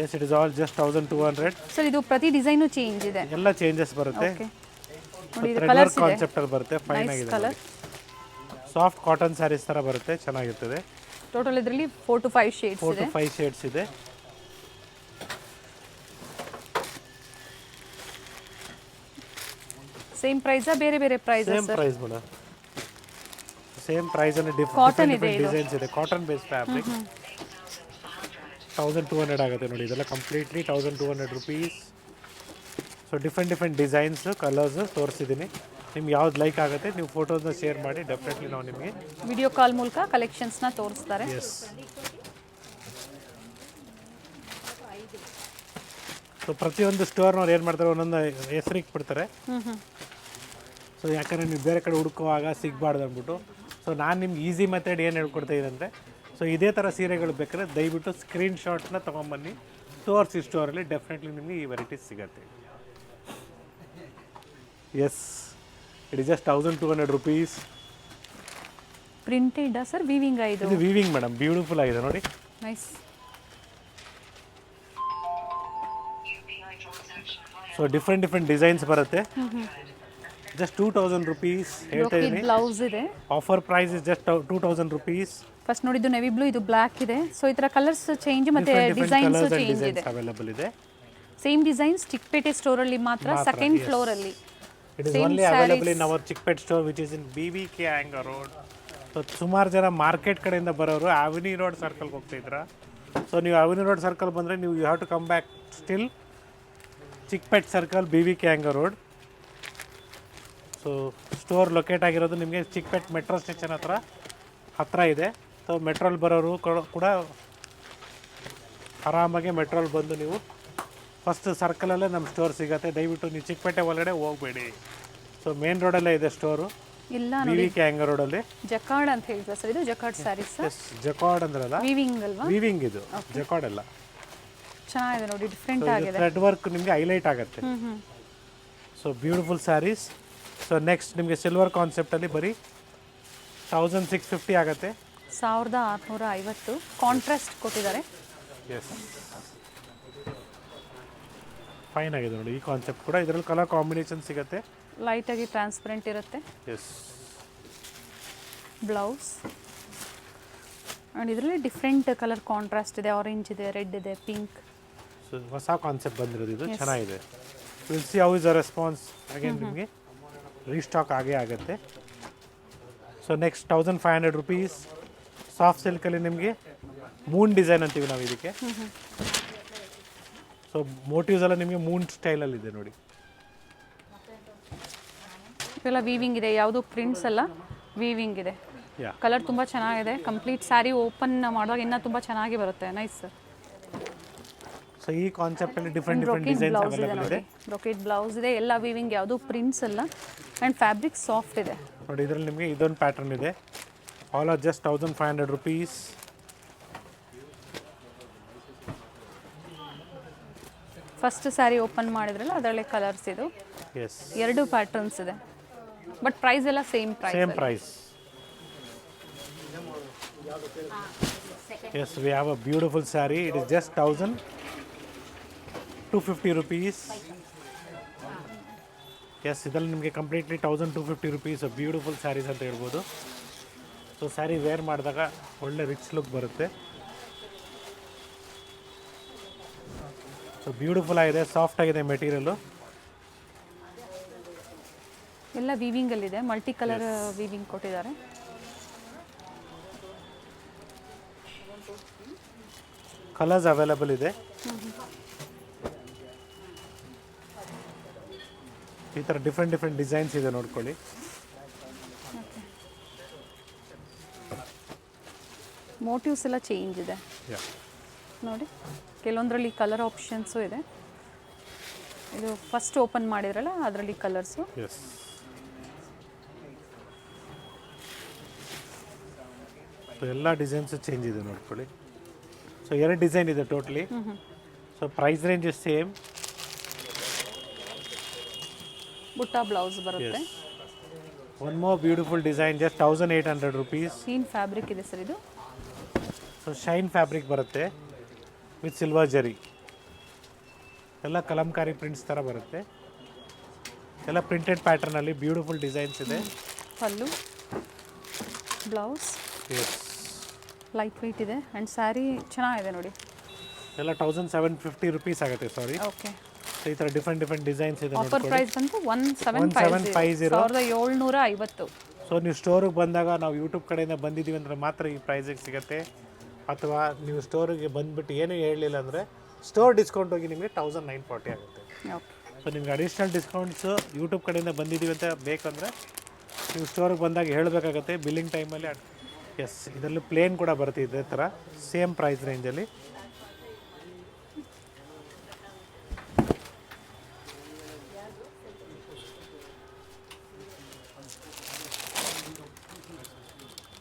Yes, it is all just 1200. Sir ಇದು ಪ್ರತಿ ಡಿಸೈನು ಚೇಂಜ್ ಇದೆ, ಎಲ್ಲ ಚೇಂಜಸ್ ಬರುತ್ತೆ. ಓಕೆ ನೋಡಿ. ಇದು ಥ್ರೆಡ್ ವರ್ಕ್ ಕಲರ್ಸ್ ಇದೆ, ಕಾನ್ಸೆಪ್ಟ್ ಅಲ್ಲಿ ಬರುತ್ತೆ, ಫೈನ್ ನೈಸ್ ಆಗಿದೆ. ಕಲರ್. ಸಾಫ್ಟ್ ಕಾಟನ್ ಸ್ಯಾರೀಸ್ ಥರ ಬರುತ್ತೆ, ಚೆನ್ನಾಗಿರ್ತದೆ. ಟೋಟಲ್ ಇದರಲ್ಲಿ 4 to 5 ಶೇಡ್ಸ್ 4 ಇದೆ. to 5 ಶೇಡ್ಸ್ ಇದೆ. ಸೇಮ್ ಪ್ರೈಸಾ ಬೇರೆ ಬೇರೆ price same price madam, same price ಅಲ್ಲಿ Cotton ಡಿಫ್ರೆಂಟ್ ಇದೆ ಇದು. ಡಿಸೈನ್ಸ್ ಇದೆ. ಕಾಟನ್ ಬೇಸ್ ಫ್ಯಾಬ್ರಿಕ್ 1200 ಆಗುತ್ತೆ ನೋಡಿ, ಇದೆಲ್ಲ completely 1200 rupees. So different designs, colours ತೋರಿಸಿದ್ದೀನಿ. ನಿಮ್ಗೆ ಯಾವ್ದು ಲೈಕ್ ಆಗುತ್ತೆ ನೀವು ಫೋಟೋಸ್ನ ಶೇರ್ ಮಾಡಿ, ಡೆಫಿನೆಟ್ಲಿ ನಾವು ನಿಮಗೆ ವಿಡಿಯೋ ಕಾಲ್ ಮೂಲಕ ಕಲೆಕ್ಷನ್ಸ್ನ ತೋರಿಸ್ತಾರೆ. ಎಸ್. ಸೊ ಪ್ರತಿಯೊಂದು ಸ್ಟೋರ್ನವ್ರು ಏನು ಮಾಡ್ತಾರೆ, ಒಂದೊಂದು ಹೆಸರಿಗೆ ಬಿಡ್ತಾರೆ. ಸೊ ಯಾಕಂದರೆ ನೀವು ಬೇರೆ ಕಡೆ ಹುಡುಕುವಾಗ ಸಿಗಬಾರ್ದು ಅಂದ್ಬಿಟ್ಟು, ಸೊ ನಾನು ನಿಮ್ಗೆ ಈಸಿ ಮೆಥಡ್ ಏನು ಹೇಳ್ಕೊಡ್ತಾ ಇದ್ದಂದರೆ, ಸೊ ಇದೇ ಥರ ಸೀರೆಗಳು ಬೇಕಾದ್ರೆ ದಯವಿಟ್ಟು ಸ್ಕ್ರೀನ್ಶಾಟ್ನ ತೊಗೊಂಬನ್ನಿ, ತೋರಿಸಿ ಸ್ಟೋರಲ್ಲಿ, ಡೆಫಿನೆಟ್ಲಿ ನಿಮಗೆ ಈ ವೆರೈಟೀಸ್ ಸಿಗುತ್ತೆ. Yes, it is just 1200 rupees. Printed sir, weaving ಇದು. ಇದು ವೀವಿಂಗ್ ಮೇಡಮ್, ಬ್ಯೂಟಿಫುಲ್ ಆಗಿದೆ ನೋಡಿ. ನೈಸ್. ಸೊ ಡಿಫ್ರೆಂಟ್ ಡಿಸೈನ್ಸ್ ಬರುತ್ತೆ. ಜಸ್ಟ್ 2000 ರುಪೀಸ್ ಹೇಳ್ತಾ ಇದ್ದೀನಿ. ಬ್ಲೌಸ್ ಇದೆ. Offer price is just 2000 rupees. First ನೋಡಿದ್ದು ನೆವಿ ಬ್ಲೂ, ಇದು ಬ್ಲ್ಯಾಕ್ ಇದೆ. ಸೊ ಈ ಥರ ಕಲರ್ಸ್ ಚೇಂಜ್ ಮತ್ತೆ ಡಿಸೈನ್ಸ್ ಚೇಂಜ್ ಇದೆ. ಅವೈಲೇಬಲ್ ಇದೆ. ಸೇಮ್ ಡಿಸೈನ್ಸ್ ಚಿಕ್ಕಪೇಟೆ ಸ್ಟೋರ್ ಅಲ್ಲಿ ಮಾತ್ರ, ಸೆಕೆಂಡ್ ಫ್ಲೋರ್ ಅಲ್ಲಿ. It is only available in hour Chickpet store which is in BVK Iyengar road. So ಸುಮಾರು ಜನ ಮಾರ್ಕೆಟ್ ಕಡೆಯಿಂದ ಬರೋರು ಅವೆನ್ಯೂ ರೋಡ್ ಸರ್ಕಲ್ಗೆ ಹೋಗ್ತಾಯಿದ್ರ. ಸೊ ನೀವು ಅವೆನ್ಯೂ ರೋಡ್ ಸರ್ಕಲ್ ಬಂದರೆ ನೀವು you have to come back still Chickpet circle, BVK Iyengar road. So store locate ಆಗಿರೋದು ನಿಮಗೆ ಚಿಕ್ಕಪೇಟೆ ಮೆಟ್ರೋ ಸ್ಟೇಷನ್ ಹತ್ರ ಇದೆ. ಸೊ ಮೆಟ್ರೋಲ್ ಬರೋರು ಕೂಡ ಆರಾಮಾಗಿ ಮೆಟ್ರೋಲ್ ಬಂದು ನೀವು ಫಸ್ಟ್ ಸರ್ಕಲಲ್ಲೇ ನಮ್ಮ ಸ್ಟೋರ್ ಸಿಗುತ್ತೆ. ದಯವಿಟ್ಟು ನೀವು ಚಿಕ್ಕಪೇಟೆ ಒಳಗಡೆ ಹೋಗಬೇಡಿ. ಸೊ ಮೇನ್ ರೋಡಲ್ಲೇ ಇದೆ ಸ್ಟೋರು, ಇಲ್ಲ BVK ಹ್ಯಾಂಗರ್ ರೋಡಲ್ಲಿ. ಜಕಾರ್ಡ್ ಅಂತ ಹೇಳ್ತೀರಾ ಸರ್, ಇದು ಜಕಾರ್ಡ್ ಸ್ಯಾರೀಸ್. ಎಸ್, ಜಕಾರ್ಡ್ ಅಂದ್ರಲ್ಲ, ವೀವಿಂಗ್ ಅಲ್ವಾ? ವೀವಿಂಗ್ ಇದು, ಜಕಾರ್ಡ್ ಅಲ್ಲ. ಚೆನ್ನಾಗಿದೆ ನೋಡಿ, ಡಿಫ್ರೆಂಟ್ ಆಗಿದೆ. ಥ್ರೆಡ್ ವರ್ಕ್ ನಿಮಗೆ ಹೈಲೈಟ್ ಆಗುತ್ತೆ. So beautiful saris. So next ನಿಮಗೆ ಸಿಲ್ವರ್ ಕಾನ್ಸೆಪ್ಟಲ್ಲಿ ಬರೀ 1650 ಆಗುತ್ತೆ. 1650 ಕಾಂಟ್ರಾಸ್ಟ್ ಕೊಟ್ಟಿದ್ದಾರೆ. ಎಸ್, ಫೈನ್ ಆಗಿದೆ ನೋಡಿ ಈ ಕಾನ್ಸೆಪ್ಟ್ ಕೂಡ. ಇದರಲ್ಲಿ ಕಲರ್ ಕಾಂಬಿನೇಷನ್ ಸಿಗುತ್ತೆ, ಲೈಟ್ ಆಗಿ ಟ್ರಾನ್ಸ್ಪರೆಂಟ್ ಇರುತ್ತೆ. ಎಸ್. ಬ್ಲೌಸ್ ಆ್ಯಂಡ್ ಇದರಲ್ಲಿ ಡಿಫ್ರೆಂಟ್ ಕಲರ್ ಕಾಂಟ್ರಾಸ್ಟ್ ಇದೆ, ಆರೆಂಜ್ ಇದೆ, ರೆಡ್ ಇದೆ, ಪಿಂಕ್. ಸೊ ಹೊಸ ಕಾನ್ಸೆಪ್ಟ್ ಬಂದಿರೋದು ಇದು, ಚೆನ್ನಾಗಿದೆ. Will see how is a response. Again ನಿಮಗೆ ರೀಸ್ಟಾಕ್ ಆಗೇ ಆಗುತ್ತೆ. So next 1500 rupees. ಸಾಫ್ಟ್ ಸಿಲ್ಕಲ್ಲಿ ನಿಮಗೆ ಮೂನ್ ಡಿಸೈನ್ ಅಂತೀವಿ ನಾವು ಇದಕ್ಕೆ. ಸೊ ಮೋಟಿವ್ಸ್ ಎಲ್ಲ ನಿಮಗೆ ಮೂನ್ ಸ್ಟೈಲಲ್ಲಿದೆ ನೋಡಿ. ಇವೆಲ್ಲ ವೀವಿಂಗ್ ಇದೆ, ಯಾವುದು ಪ್ರಿಂಟ್ಸ್ ಅಲ್ಲ, ವೀವಿಂಗ್ ಇದೆ. ಯಾ, ಕಲರ್ ತುಂಬ ಚೆನ್ನಾಗಿದೆ. ಕಂಪ್ಲೀಟ್ ಸ್ಯಾರಿ ಓಪನ್ ಮಾಡುವಾಗ ಇನ್ನೂ ತುಂಬ ಚೆನ್ನಾಗಿ ಬರುತ್ತೆ. Nice sir. ಸೊ ಈ ಕಾನ್ಸೆಪ್ಟಲ್ಲಿ ಡಿಫ್ರೆಂಟ್ ಡಿಸೈನ್ಸ್ ಬ್ಲೌಸ್ ಇದೆ ಅವೈಲೇಬಲ್ ನೋಡಿ, ಇದೆ. ಬ್ರೊಕೆಟ್ ಬ್ಲೌಸ್ ಇದೆ. ಎಲ್ಲ ವೀವಿಂಗ್, ಯಾವುದು ಪ್ರಿಂಟ್ಸ್ ಅಲ್ಲ. ಆ್ಯಂಡ್ ಫ್ಯಾಬ್ರಿಕ್ ಸಾಫ್ಟ್ ಇದೆ ನೋಡಿ. ಇದರಲ್ಲಿ ನಿಮಗೆ ಇದೊಂದು ಪ್ಯಾಟರ್ನ್ ಇದೆ. All are just 1500 rupees. First sari open ಮಾಡಿದ್ರಲ್ಲ ಅದರಲ್ಲೇ ಕಲರ್ಸ್ ಇದು. ಎಸ್, 2 ಪ್ಯಾಟರ್ನ್ಸ್ ಇದೆ, ಬಟ್ ಪ್ರೈಸ್ ಎಲ್ಲ same same price. Yes, we have a beautiful sari. It is just 1250 rupees. Yes, ಇದರಲ್ಲಿ ನಿಮಗೆ ಕಂಪ್ಲೀಟ್ಲಿ 1250 ರುಪೀಸ್ ಬ್ಯೂಟಿಫುಲ್ ಸ್ಯಾರೀಸ್ ಅಂತ ಹೇಳ್ಬೋದು. ಸೊ ಸ್ಯಾರಿ ವೇರ್ ಮಾಡಿದಾಗ ಒಳ್ಳೆ ರಿಚ್ ಲುಕ್ ಬರುತ್ತೆ. ಸೊ ಬ್ಯೂಟಿಫುಲ್ ಆಗಿದೆ, ಸಾಫ್ಟ್ ಆಗಿದೆ ಮೆಟೀರಿಯಲು. ಎಲ್ಲ ವೀವಿಂಗಲ್ಲಿದೆ, ಮಲ್ಟಿ ಕಲರ್ ವೀವಿಂಗ್ ಕೊಟ್ಟಿದ್ದಾರೆ. ಕಲರ್ಸ್ ಅವೈಲೇಬಲ್ ಇದೆ. ಈ ಥರ ಡಿಫ್ರೆಂಟ್ ಡಿಸೈನ್ಸ್ ಇದೆ ನೋಡ್ಕೊಳ್ಳಿ. ಮೋಟಿವ್ಸ್ ಎಲ್ಲ ಚೇಂಜ್ ಇದೆ ನೋಡಿ. ಕೆಲವೊಂದರಲ್ಲಿ ಕಲರ್ ಆಪ್ಷನ್ಸು ಇದೆ. ಇದು ಫಸ್ಟ್ ಓಪನ್ ಮಾಡಿದ್ರಲ್ಲ ಅದರಲ್ಲಿ ಕಲರ್ಸು. ಎಸ್, ಎಲ್ಲ ಡಿಸೈನ್ಸು ಚೇಂಜ್ ಇದೆ ನೋಡ್ಕೊಳ್ಳಿ. ಸೊ 2 ಡಿಸೈನ್ ಇದೆ totally. So price range is same. ಬುಟ್ಟ ಬ್ಲೌಸ್ ಬರುತ್ತೆ. One more beautiful design, just 1800 rupees. Sheen fabric ಇದೆ ಸರ್ ಇದು. ಸೊ ಶೈನ್ ಫ್ಯಾಬ್ರಿಕ್ ಬರುತ್ತೆ ವಿತ್ ಸಿಲ್ವರ್ ಜರಿ. ಎಲ್ಲ ಕಲಂಕಾರಿ ಪ್ರಿಂಟ್ಸ್ ಥರ ಬರುತ್ತೆ. ಎಲ್ಲ ಪ್ರಿಂಟೆಡ್ ಪ್ಯಾಟರ್ನಲ್ಲಿ ಬ್ಯೂಟಿಫುಲ್ ಡಿಸೈನ್ಸ್ ಇದೆ. ಪಲ್ಲು ಬ್ಲೌಸ್ ಎಸ್ ಲೈಟ್ ವೆಯ್ಟ್ ಇದೆ ಆ್ಯಂಡ್ ಸ್ಯಾರಿ ಚೆನ್ನಾಗಿದೆ ನೋಡಿ. ಎಲ್ಲ 1750 ರುಪೀಸ್ ಆಗುತ್ತೆ ಸಾರಿ. ಓಕೆ, ಸೊ ಈ ಥರ ಡಿಫ್ರೆಂಟ್ ಡಿಸೈನ್ಸ್ ಇದೆ ಆಫರ್ ನೋಡ್ಕೊಳ್ಳಿ. ಪ್ರೈಸ್ ಬಂತು 1750 1750. ಸೊ ನೀವು ಸ್ಟೋರಿಗೆ ಬಂದಾಗ ನಾವು ಯೂಟ್ಯೂಬ್ ಕಡೆಯಿಂದ ಬಂದಿದ್ದೀವಿ ಅಂದರೆ ಮಾತ್ರ ಈ ಪ್ರೈಸಿಗೆ ಸಿಗುತ್ತೆ. ಅಥವಾ ನೀವು ಸ್ಟೋರಿಗೆ ಬಂದುಬಿಟ್ಟು ಏನೂ ಹೇಳಲಿಲ್ಲ ಅಂದರೆ ಸ್ಟೋರ್ ಡಿಸ್ಕೌಂಟ್ ಹೋಗಿ ನಿಮಗೆ 1940 ಆಗುತ್ತೆ. ಓಕೆ, ಸೊ ನಿಮ್ಗೆ ಅಡಿಷ್ನಲ್ ಡಿಸ್ಕೌಂಟ್ಸು ಯೂಟ್ಯೂಬ್ ಕಡೆಯಿಂದ ಬಂದಿದ್ದೀವಿ ಅಂತ ಬೇಕಂದರೆ ನೀವು ಸ್ಟೋರಿಗೆ ಬಂದಾಗ ಹೇಳಬೇಕಾಗತ್ತೆ ಬಿಲ್ಲಿಂಗ್ ಟೈಮಲ್ಲಿ. ಎಸ್, ಇದರಲ್ಲಿ ಪ್ಲೇನ್ ಕೂಡ ಬರುತ್ತೆ ಇದೇ ಥರ ಸೇಮ್ ಪ್ರೈಸ್ ರೇಂಜಲ್ಲಿ.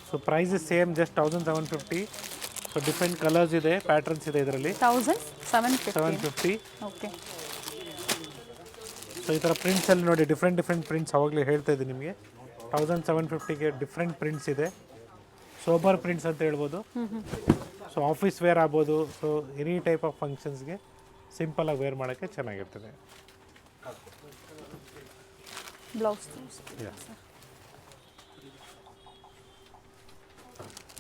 So price is same, just 1750. So different colours ಇದೆ, ಪ್ಯಾಟರ್ನ್ಸ್ ಇದೆ ಇದರಲ್ಲಿ. 1750. ಓಕೆ, ಸೊ ಈ ಥರ ಪ್ರಿಂಟ್ಸಲ್ಲಿ ನೋಡಿ ಡಿಫ್ರೆಂಟ್ ಪ್ರಿಂಟ್ಸ್ ಅವಾಗಲೇ ಹೇಳ್ತಾ ಇದ್ದೀನಿ ನಿಮಗೆ. 1750ಗೆ ಡಿಫ್ರೆಂಟ್ ಪ್ರಿಂಟ್ಸ್ ಇದೆ. ಸೋಬರ್ ಪ್ರಿಂಟ್ಸ್ ಅಂತ ಹೇಳ್ಬೋದು. ಸೊ ಆಫೀಸ್ ವೇರ್ ಆಗ್ಬೋದು. ಸೊ ಎನಿ ಟೈಪ್ ಆಫ್ ಫಂಕ್ಷನ್ಸ್ಗೆ ಸಿಂಪಲಾಗಿ ವೇರ್ ಮಾಡೋಕ್ಕೆ ಚೆನ್ನಾಗಿರ್ತದೆ. Blouse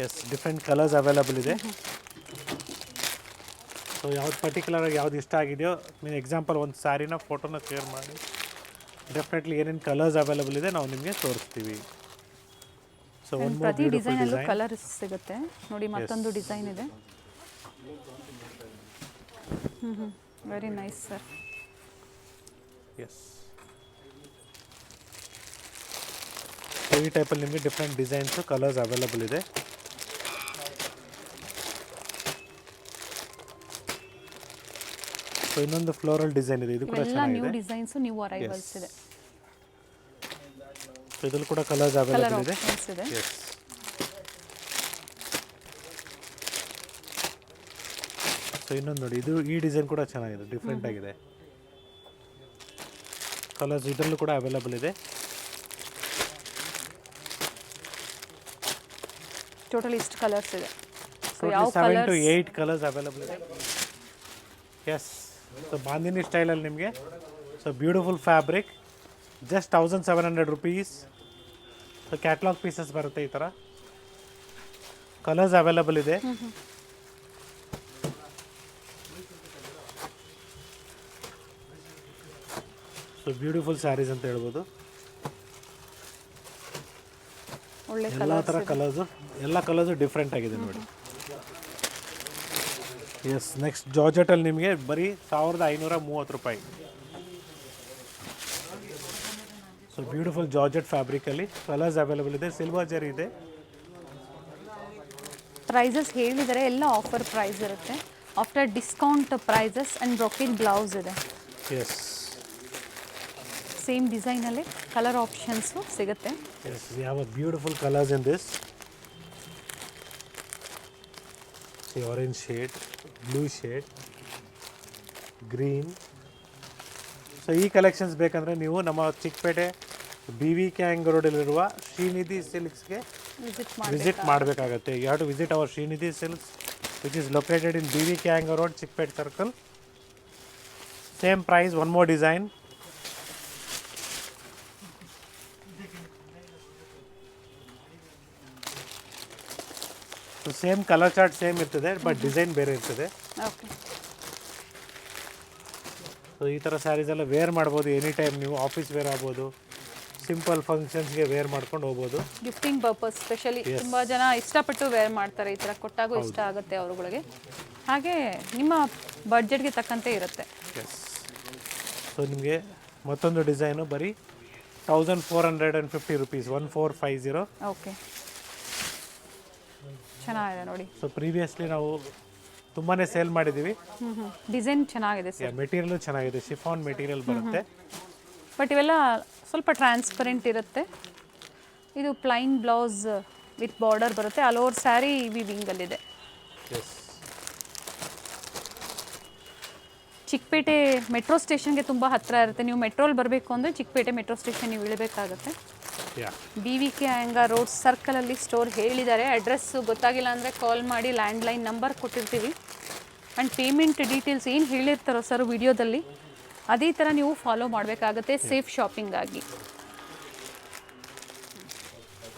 S, different colours available ಇದೆ. ಸೊ ಯಾವ್ದು ಪರ್ಟಿಕ್ಯುಲರಾಗಿ ಯಾವ್ದು ಇಷ್ಟ ಆಗಿದೆಯೋ ಮೀನ್ ಎಕ್ಸಾಂಪಲ್ ಒಂದು ಸ್ಯಾರಿನ ಫೋಟೋನ ಶೇರ್ ಮಾಡಿ ಡೆಫಿನೆಟ್ಲಿ ಏನೇನು ಕಲರ್ಸ್ ಅವೈಲಬಲ್ ಇದೆ ನಾವು ನಿಮಗೆ ತೋರಿಸ್ತೀವಿ. ಸೊ ಒಂದು ಪ್ರತಿ ಡಿಸೈನಲ್ಲೂ ಕಲರ್ ಸಿಗುತ್ತೆ ನೋಡಿ. ಮತ್ತೊಂದು ಡಿಸೈನ್ ಇದೆ. Very nice sir. ಎಸ್, ಈ ಟೈಪಲ್ಲಿ ನಿಮಗೆ ಡಿಫ್ರೆಂಟ್ ಡಿಸೈನ್ಸು ಕಲರ್ಸ್ ಅವೈಲಬಲ್ ಇದೆ. ಸೊ ಇನ್ನೊಂದು ಫ್ಲೋರಲ್ ಡಿಸೈನ್ ಇದೆ, ಇದು ಕೂಡ ಎಲ್ಲ ನ್ಯೂ ಚೆನ್ನಾಗಿದೆ. ಡಿಸೈನ್ಸ್, ನ್ಯೂ ಅರೈವಲ್ಸ್ ಇದೆ. ಸೊ ಇದ್ರಲ್ಲಿ ಕೂಡ ಕಲರ್ಸ್ ಕಲರ್ ಅವೈಲಬಲ್ ಇದೆ. ಆಪ್ಷನ್ಸ್ ಇದೆ. ಎಸ್, ಸೊ ಇನ್ನೊಂದು ನೋಡಿ, ಇದು ಈ ಡಿಸೈನ್ ಕೂಡ ಚೆನ್ನಾಗಿದೆ, ಡಿಫ್ರೆಂಟ್ ಆಗಿದೆ. ಕಲರ್ಸ್ ಇದರಲ್ಲೂ ಕೂಡ ಅವೈಲಬಲ್ ಇದೆ. ಟೋಟಲ್ ಇಷ್ಟು ಕಲರ್ಸ್ ಇದೆ. ಸೊ ಯಾವ 7 to 8 ಕಲರ್ಸ್ ಅವೈಲಬಲ್ ಇದೆ. ಎಸ್, ಸೊ ಬಾಂದಿನಿ ಸ್ಟೈಲಲ್ಲಿ ನಿಮಗೆ so beautiful fabric, just 1700 rupees. So catalogue pieces ಬರುತ್ತೆ ಈ ಥರ. ಕಲರ್ಸ್ ಅವೈಲಬಲ್ ಇದೆ. ಸೊ ಬ್ಯೂಟಿಫುಲ್ ಸ್ಯಾರೀಸ್ ಅಂತ ಹೇಳ್ಬೋದು. ಒಳ್ಳೆ ಎಲ್ಲ ಥರ ಕಲರ್ಸು, ಎಲ್ಲ ಕಲರ್ಸು ಡಿಫ್ರೆಂಟ್ ಆಗಿದೆ ನೋಡಿ. ಎಸ್, ನೆಕ್ಸ್ಟ್ ಜಾರ್ಜೆಟಲ್ಲಿ ನಿಮಗೆ ಬರೀ 1530 ರೂಪಾಯಿ. ಸೊ ಬ್ಯೂಟಿಫುಲ್ ಜಾರ್ಜೆಟ್ ಫ್ಯಾಬ್ರಿಕಲ್ಲಿ ಕಲರ್ಸ್ ಅವೈಲಬಲ್ ಇದೆ. ಸಿಲ್ವರ್ ಜರಿ ಇದೆ. ಪ್ರೈಸಸ್ ಹೇಳಿದರೆ ಎಲ್ಲ ಆಫರ್ ಪ್ರೈಸ್ ಇರುತ್ತೆ. After discount prices and brocade blouse ಇದೆ. ಎಸ್, ಸೇಮ್ ಡಿಸೈನಲ್ಲಿ ಕಲರ್ ಆಪ್ಷನ್ಸು ಸಿಗುತ್ತೆ. Yes, we have a beautiful colours in this. See orange shade, blue shade, green. So ಈ collections ಬೇಕಂದರೆ ನೀವು ನಮ್ಮ ಚಿಕ್ಕಪೇಟೆ BVK ರೋಡಲ್ಲಿರುವ ಶ್ರೀನಿಧಿ ಸಿಲ್ಕ್ಸ್ಗೆ ವಿಸಿಟ್ ಮಾಡಬೇಕಾಗತ್ತೆ. You have to visit our Srinidhi silks which is located in BVK road, Chickpet circle. Same price, one more design. So same colour chart same ಇರ್ತದೆ, but design ಬೇರೆ ಇರ್ತದೆ. ಓಕೆ, ಸೊ ಈ ಥರ ಸ್ಯಾರೀಸ್ ಎಲ್ಲ ವೇರ್ ಮಾಡ್ಬೋದು ಎನಿ ಟೈಮ್. ನೀವು office wear ಆಗ್ಬೋದು, simple ಫಂಕ್ಷನ್ಸ್ಗೆ wear ಮಾಡ್ಕೊಂಡು ಹೋಗ್ಬೋದು. ಗಿಫ್ಟಿಂಗ್ ಪರ್ಪಸ್ ಸ್ಪೆಷಲಿ ತುಂಬ ಜನ ಇಷ್ಟಪಟ್ಟು ವೇರ್ ಮಾಡ್ತಾರೆ. ಈ ಥರ ಕೊಟ್ಟಾಗೂ ಇಷ್ಟ ಆಗುತ್ತೆ ಅವ್ರುಗಳಿಗೆ. ಹಾಗೆ ನಿಮ್ಮ ಬಡ್ಜೆಟ್ಗೆ ತಕ್ಕಂತೆ ಇರುತ್ತೆ. ಎಸ್, ಸೊ ನಿಮಗೆ ಮತ್ತೊಂದು ಡಿಸೈನು ಬರೀ 1450 ರುಪೀಸ್, 1450. ಓಕೆ, ಚೆನ್ನಾಗಿದೆ ನೋಡಿ. ಸೊ ಪ್ರೀವಿಯಸ್ಲಿ ನಾವು ತುಂಬಾ ಸೇಲ್ ಮಾಡಿದ್ದೀವಿ. ಡಿಸೈನ್ ಚೆನ್ನಾಗಿದೆ ಸರ್. ಮೆಟೀರಿಯಲು ಚೆನ್ನಾಗಿದೆ, ಶಿಫಾನ್ ಮೆಟೀರಿಯಲ್ ಬರುತ್ತೆ. ಬಟ್ ಇವೆಲ್ಲ ಸ್ವಲ್ಪ ಟ್ರಾನ್ಸ್ಪರೆಂಟ್ ಇರುತ್ತೆ. ಇದು ಪ್ಲೈನ್ ಬ್ಲೌಸ್ ವಿತ್ ಬಾರ್ಡರ್ ಬರುತ್ತೆ. ಆಲ್ ಓವರ್ ಸ್ಯಾರಿ ವಿವಿಂಗಲ್ಲಿದೆ. ಎಸ್, ಚಿಕ್ಕಪೇಟೆ ಮೆಟ್ರೋ ಸ್ಟೇಷನ್ಗೆ ತುಂಬ ಹತ್ತಿರ ಇರುತ್ತೆ. ನೀವು ಮೆಟ್ರೋಲ್ ಬರಬೇಕು ಅಂದರೆ ಚಿಕ್ಕಪೇಟೆ ಮೆಟ್ರೋ ಸ್ಟೇಷನ್ ನೀವು ಇಳಬೇಕಾಗುತ್ತೆ. ಯಾ, BVK ರೋಡ್ ಸರ್ಕಲಲ್ಲಿ ಸ್ಟೋರ್ ಹೇಳಿದ್ದಾರೆ. ಅಡ್ರೆಸ್ಸು ಗೊತ್ತಾಗಿಲ್ಲ ಅಂದರೆ ಕಾಲ್ ಮಾಡಿ, ಲ್ಯಾಂಡ್ಲೈನ್ ನಂಬರ್ ಕೊಟ್ಟಿರ್ತೀವಿ. ಆ್ಯಂಡ್ ಪೇಮೆಂಟ್ ಡೀಟೇಲ್ಸ್ ಏನು ಹೇಳಿರ್ತಾರೋ ಸರ್ ವಿಡಿಯೋದಲ್ಲಿ ಅದೇ ಥರ ನೀವು ಫಾಲೋ ಮಾಡಬೇಕಾಗತ್ತೆ ಸೇಫ್ ಶಾಪಿಂಗ್ ಆಗಿ.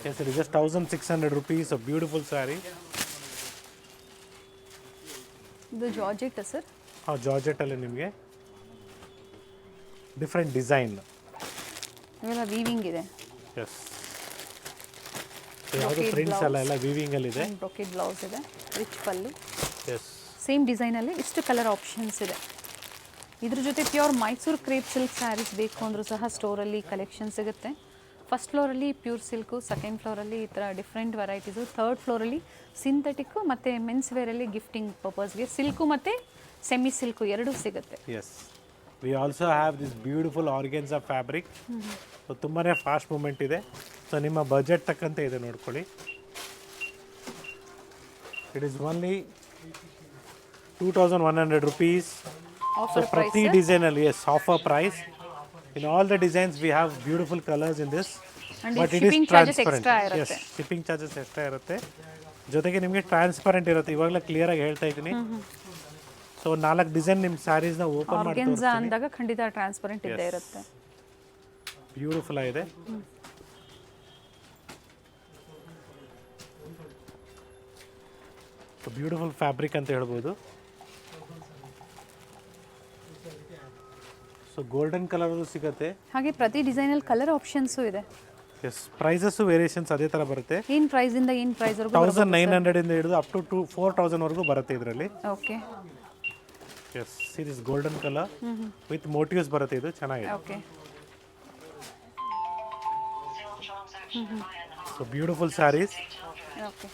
Yes it is just 1600 rupees. A beautiful sari. ಇದು ಜಾರ್ಜೆಟ್ ಸರ್? ಜಾರ್ಜೆಟಲ್ಲಿ ನಿಮಗೆ ಡಿಫ್ರೆಂಟ್ ಡಿಸೈನ್. ಇವೆಲ್ಲ ವೀವಿಂಗ್ ಇದೆ. ಎಸ್ ಯಾವುದು ಪ್ರಿಂಟ್ಸ್ ಎಲ್ಲ ವೀವಿಂಗಲ್ಲಿದೆ. ಬ್ರೊಕೆಟ್ ಬ್ಲೌಸ್ ಇದೆ, ರಿಚ್ ಪಲ್ಲು. ಎಸ್ ಸೇಮ್ ಡಿಸೈನಲ್ಲಿ ಇಷ್ಟು ಕಲರ್ ಆಪ್ಷನ್ಸ್ ಇದೆ. ಇದ್ರ ಜೊತೆ pure Mysuru crepe silk saris ಬೇಕು ಅಂದರೂ ಸಹ ಸ್ಟೋರಲ್ಲಿ ಕಲೆಕ್ಷನ್ ಸಿಗುತ್ತೆ. ಫಸ್ಟ್ ಫ್ಲೋರಲ್ಲಿ ಪ್ಯೂರ್ ಸಿಲ್ಕು, ಸೆಕೆಂಡ್ ಫ್ಲೋರಲ್ಲಿ ಈ ಥರ ಡಿಫ್ರೆಂಟ್ ವೆರೈಟೀಸು, ಥರ್ಡ್ ಫ್ಲೋರಲ್ಲಿ ಸಿಂಥೆಟಿಕ್ಕು ಮತ್ತು ಮೆನ್ಸ್ ವೇರಲ್ಲಿ ಗಿಫ್ಟಿಂಗ್ ಪರ್ಪಸ್ಗೆ ಸಿಲ್ಕು ಮತ್ತು ಸೆಮಿ ಸಿಲ್ಕು ಎರಡೂ ಸಿಗುತ್ತೆ. Yes we also have this beautiful organza fabric. So ತುಂಬಾ ಫಾಸ್ಟ್ ಮೂಮೆಂಟ್ ಇದೆ. ಸೊ ನಿಮ್ಮ ಬಜೆಟ್ ತಕ್ಕಂತೆ ಇದೆ ನೋಡ್ಕೊಳ್ಳಿ. It is only 2100 rupees. Offer So ಪ್ರತಿ ಡಿಸೈನಲ್ಲಿ yes offer price. In all the designs we have beautiful colours in this. But it is transparent. Yes shipping charges extra ಇರುತ್ತೆ. ಜೊತೆಗೆ ನಿಮಗೆ ಟ್ರಾನ್ಸ್ಪರೆಂಟ್ ಇರುತ್ತೆ. ಇವಾಗಲೇ ಕ್ಲಿಯರಾಗಿ ಹೇಳ್ತಾ ಇದ್ದೀನಿ. ಸೊ 4 ಡಿಸೈನ್ ನಿಮ್ಮ ಸ್ಯಾರೀಸ್ನ ಓಪನ್ ಮಾಡಿ ಆರ್ಗೆನ್ಸಾ ಅಂದಾಗ ಖಂಡಿತ ಟ್ರಾನ್ಸ್ಪರೆಂಟ್ ಇದ್ದೇ ಇರುತ್ತೆ. ಬ್ಯೂಟಿಫುಲ್ ಆಗಿದೆ. ಬ್ಯೂಟಿಫುಲ್ ಫ್ಯಾಬ್ರಿಕ್ ಅಂತ ಹೇಳ್ಬೋದು. ಸೊ ಗೋಲ್ಡನ್ ಕಲರ್ ಸಿಗುತ್ತೆ. ಹಾಗೆ ಪ್ರತಿ ಡಿಸೈನಲ್ಲಿ ಕಲರ್ ಆಪ್ಷನ್ಸು ಇದೆ. ಎಸ್ ಪ್ರೈಸಸ್ಸು ವೇರಿಯೇಷನ್ಸ್ ಅದೇ ಥರ ಬರುತ್ತೆ. ಏನು ಪ್ರೈಸಿಂದ ಏನು ಪ್ರೈಸ್ವರೆಗೂ? 1900 ಇಂದ ಹಿಡಿದು ಅಪ್ ಟು 4000 ವರೆಗೂ ಬರುತ್ತೆ ಇದರಲ್ಲಿ. Okay. Yes series golden colour with motifs ಬರುತ್ತೆ. ಇದು ಚೆನ್ನಾಗಿದೆ. Okay. So beautiful saris. Okay.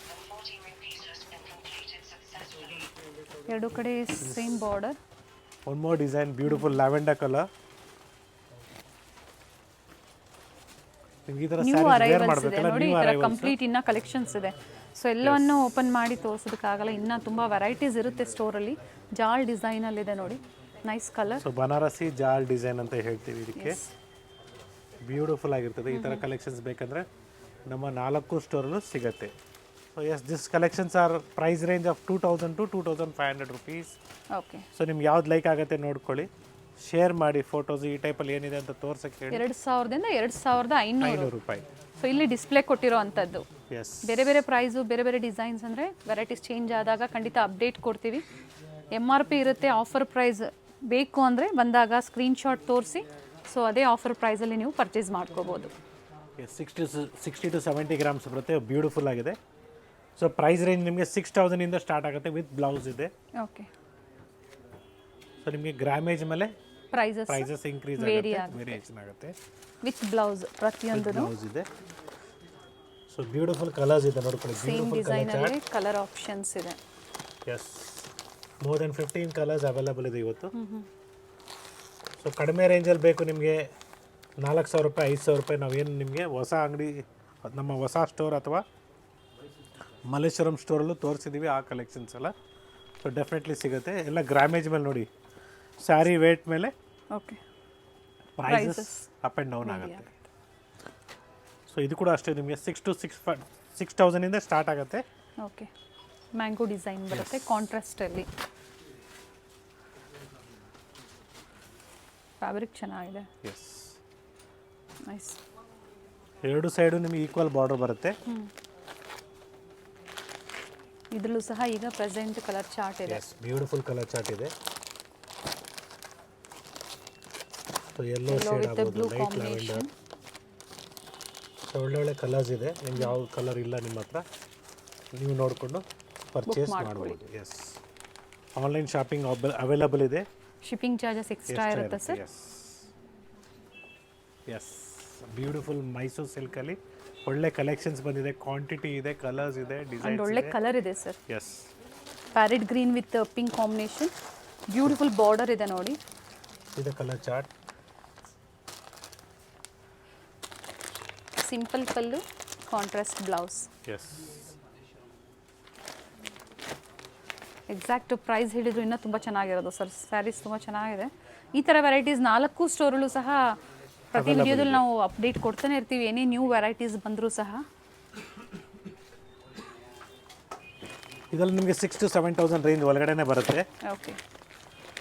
ಎರಡು ಕಡೆ same border. One more design beautiful lavender colour. ನಿಮ್ಗೆ ಈ ಥರ ನ್ಯೂ ಸ್ಯಾರೀಸ್ ವೇರ್ ಅರೈವಲ್ಸ್ ಇದೆ ಮಾಡಬೇಕಲ್ಲ. ನೋಡಿ, ನ್ಯೂ ಈ ಥರ ಅರೈವಲ್ಸ್. ಕಂಪ್ಲೀಟ್ ಇನ್ನೂ ಕಲೆಕ್ಷನ್ಸ್ ಇದೆ. ಸೊ ಎಲ್ಲವನ್ನು ಓಪನ್ ಮಾಡಿ ತೋರಿಸೋದಕ್ಕಾಗಲ್ಲ, ಇನ್ನೂ ತುಂಬ ವೆರೈಟೀಸ್ ಇರುತ್ತೆ ಸ್ಟೋರಲ್ಲಿ. ಜಾಲ್ ಡಿಸೈನಲ್ಲಿದೆ ನೋಡಿ, ನೈಸ್ ಕಲರ್. ಸೊ ಬನಾರಸಿ ಜಾಲ್ ಡಿಸೈನ್ ಅಂತ ಹೇಳ್ತೀವಿ ಇದಕ್ಕೆ. ಬ್ಯೂಟಿಫುಲ್ ಆಗಿರ್ತದೆ. ಈ ಥರ ಕಲೆಕ್ಷನ್ಸ್ ಬೇಕಂದರೆ ನಮ್ಮ 4 ಸ್ಟೋರಲ್ಲೂ ಸಿಗುತ್ತೆ. So yes this collections are price range of 2000 to 2500 rupees. Okay. So ನಿಮ್ಗೆ ಯಾವ್ದು ಲೈಕ್ ಆಗುತ್ತೆ ನೋಡ್ಕೊಳ್ಳಿ, ಶೇರ್ ಮಾಡಿ ಫೋಟೋಸ್. ಈ ಟೈಪಲ್ಲಿ ಏನಿದೆ ಅಂತ ತೋರ್ಸಕ್ಕೆ ಹೇಳಿ. 2000ದಿಂದ 2500 ರೂಪಾಯಿ. ಸೊ ಇಲ್ಲಿ ಡಿಸ್ಪ್ಲೇ ಕೊಟ್ಟಿರೋ ಅಂಥದ್ದು. ಎಸ್ ಬೇರೆ ಬೇರೆ ಪ್ರೈಸು, ಬೇರೆ ಬೇರೆ ಡಿಸೈನ್ಸ್ ಅಂದರೆ ವೆರೈಟೀಸ್ ಚೇಂಜ್ ಆದಾಗ ಖಂಡಿತ ಅಪ್ಡೇಟ್ ಕೊಡ್ತೀವಿ. MRP ಇರುತ್ತೆ. ಆಫರ್ ಪ್ರೈಸ್ ಬೇಕು ಅಂದರೆ ಬಂದಾಗ ಸ್ಕ್ರೀನ್ಶಾಟ್ ತೋರಿಸಿ, ಸೊ ಅದೇ ಆಫರ್ ಪ್ರೈಸಲ್ಲಿ ನೀವು ಪರ್ಚೇಸ್ ಮಾಡ್ಕೋಬೋದು. 60 to 70 ಗ್ರಾಮ್ಸ್ ಬರುತ್ತೆ. ಬ್ಯೂಟಿಫುಲ್ ಆಗಿದೆ. ಸೊ ಪ್ರೈಸ್ ರೇಂಜ್ ನಿಮಗೆ 6000 ಇಂದ ಸ್ಟಾರ್ಟ್ ಆಗುತ್ತೆ ವಿತ್ ಬ್ಲೌಸ್ ಇದೆ. ಓಕೆ. ಸೊ ನಿಮಗೆ ಗ್ರಾಮೇಜ್ ಮೇಲೆ ಪ್ರೈಸಸ್ ಇನ್ಕ್ರೀಸ್ ವೇರಿಯೇಷನ್ ಆಗುತ್ತೆ. ವಿತ್ ಬ್ಲೌಸ್ ಪ್ರತಿಯೊಂದು ಬ್ಲೌಸ್ ಇದೆ. ಸೊ ಬ್ಯೂಟಿಫುಲ್ ಕಲರ್ಸ್ ಇದೆ ನೋಡ್ಕೊಳ್ಳಿ. ಸೇಮ್ ಡಿಸೈನಲ್ಲಿ ಕಲರ್ ಆಪ್ಷನ್ಸ್ ಇದೆ. Yes more than 15 colours available ಇದೆ ಇವತ್ತು. ಸೊ ಕಡಿಮೆ ರೇಂಜಲ್ಲಿ ಬೇಕು ನಿಮಗೆ 4000 ರೂಪಾಯಿ 5000 ರೂಪಾಯಿ, ನಾವೇನು ನಿಮಗೆ ಹೊಸ ಅಂಗಡಿ ನಮ್ಮ ಹೊಸ ಸ್ಟೋರ್ ಅಥವಾ ಮಲ್ಲೇಶ್ವರಂ ಸ್ಟೋರಲ್ಲೂ ತೋರಿಸಿದ್ದೀವಿ ಆ ಕಲೆಕ್ಷನ್ಸ್ ಎಲ್ಲ. ಸೊ ಡೆಫಿನೆಟ್ಲಿ ಸಿಗುತ್ತೆ. ಎಲ್ಲ ಗ್ರಾಮೇಜ್ ಮೇಲೆ ನೋಡಿ, ಸ್ಯಾರಿ ವೇಟ್ ಮೇಲೆ okay prices up and down ಆಗುತ್ತೆ. ಸೊ ಇದು ಕೂಡ ಅಷ್ಟೇ ನಿಮಗೆ 6000 ಇಂದ ಸ್ಟಾರ್ಟ್ ಆಗುತ್ತೆ. ಓಕೆ. ಮ್ಯಾಂಗೋ ಡಿಸೈನ್ ಬರುತ್ತೆ ಕಾಂಟ್ರಾಸ್ಟಲ್ಲಿ. ಫ್ಯಾಬ್ರಿಕ್ ಚೆನ್ನಾಗಿದೆ. S nice. ಎರಡು ಸೈಡು ನಿಮಗೆ ಈಕ್ವಲ್ ಬಾರ್ಡರ್ ಬರುತ್ತೆ. ಇದರಲ್ಲೂ ಸಹ ಈಗ ಪ್ರೆಸೆಂಟ್ ಕಲರ್ ಚಾರ್ಟ್ ಇದೆ. ಎಸ್ ಬ್ಯೂಟಿಫುಲ್ ಕಲರ್ ಚಾರ್ಟ್ ಇದೆ. ಸೊ ಯೆಲ್ಲೋ ಶೇಡ್ ಆಗ್ಬೋದು, ಲೈಟ್ ಲ್ಯಾವೆಂಡರ್. ಸೊ ಒಳ್ಳೊಳ್ಳೆ ಕಲರ್ಸ್ ಇದೆ. ನಿಮ್ಗೆ ಯಾವ ಕಲರ್ ಇಲ್ಲ ನಿಮ್ಮ ಹತ್ರ ನೀವು ನೋಡಿಕೊಂಡು ಪರ್ಚೇಸ್ ಮಾಡ್ಬೋದು. ಎಸ್ ಆನ್ಲೈನ್ ಶಾಪಿಂಗ್ ಅವೈಲಬಲ್ ಇದೆ. ಶಿಪ್ಪಿಂಗ್ ಚಾರ್ಜಸ್ ಎಕ್ಸ್ಟ್ರಾ ಇರುತ್ತೆ ಸರ್. ಎಸ್ ಬ್ಯೂಟಿಫುಲ್ ಮೈಸೂರು ಸಿಲ್ಕಲ್ಲಿ ಒಳ್ಳೆ ಕಲೆಕ್ಷನ್ಸ್ ಬಂದಿದೆ. ಕ್ವಾಂಟಿಟಿ ಇದೆ, ಕಲರ್ಸ್ ಇದೆ, ಡಿಸೈನ್ಸ್ ಒಳ್ಳೆ ಕಲರ್ ಇದೆ sir. Yes parrot green with pink combination. Beautiful border ಇದೆ ನೋಡಿ. ಇದು colour chart. Simple pallu, contrast blouse. Yes exact price ಹೇಳಿದ್ರು ಇನ್ನೂ ತುಂಬ ಚೆನ್ನಾಗಿರೋದು ಸರ್. ಸ್ಯಾರೀಸ್ ತುಂಬ ಚೆನ್ನಾಗಿದೆ. ಈ ಥರ ವೆರೈಟೀಸ್ 4 ಸ್ಟೋರಲ್ಲೂ ಸಹ ಪ್ರತಿ ವಿಡಿಯೋದಲ್ಲಿ ನಾವು ಅಪ್ಡೇಟ್ ಕೊಡ್ತಾನೆ ಇರ್ತೀವಿ. ಏನೇ ನ್ಯೂ ವೆರೈಟೀಸ್ ಬಂದರೂ ಸಹ. ಇದರಲ್ಲಿ ನಿಮಗೆ 6,000 to 7,000 ರೇಂಜ್ ಒಳಗಡೆನೇ ಬರುತ್ತೆ. ಓಕೆ.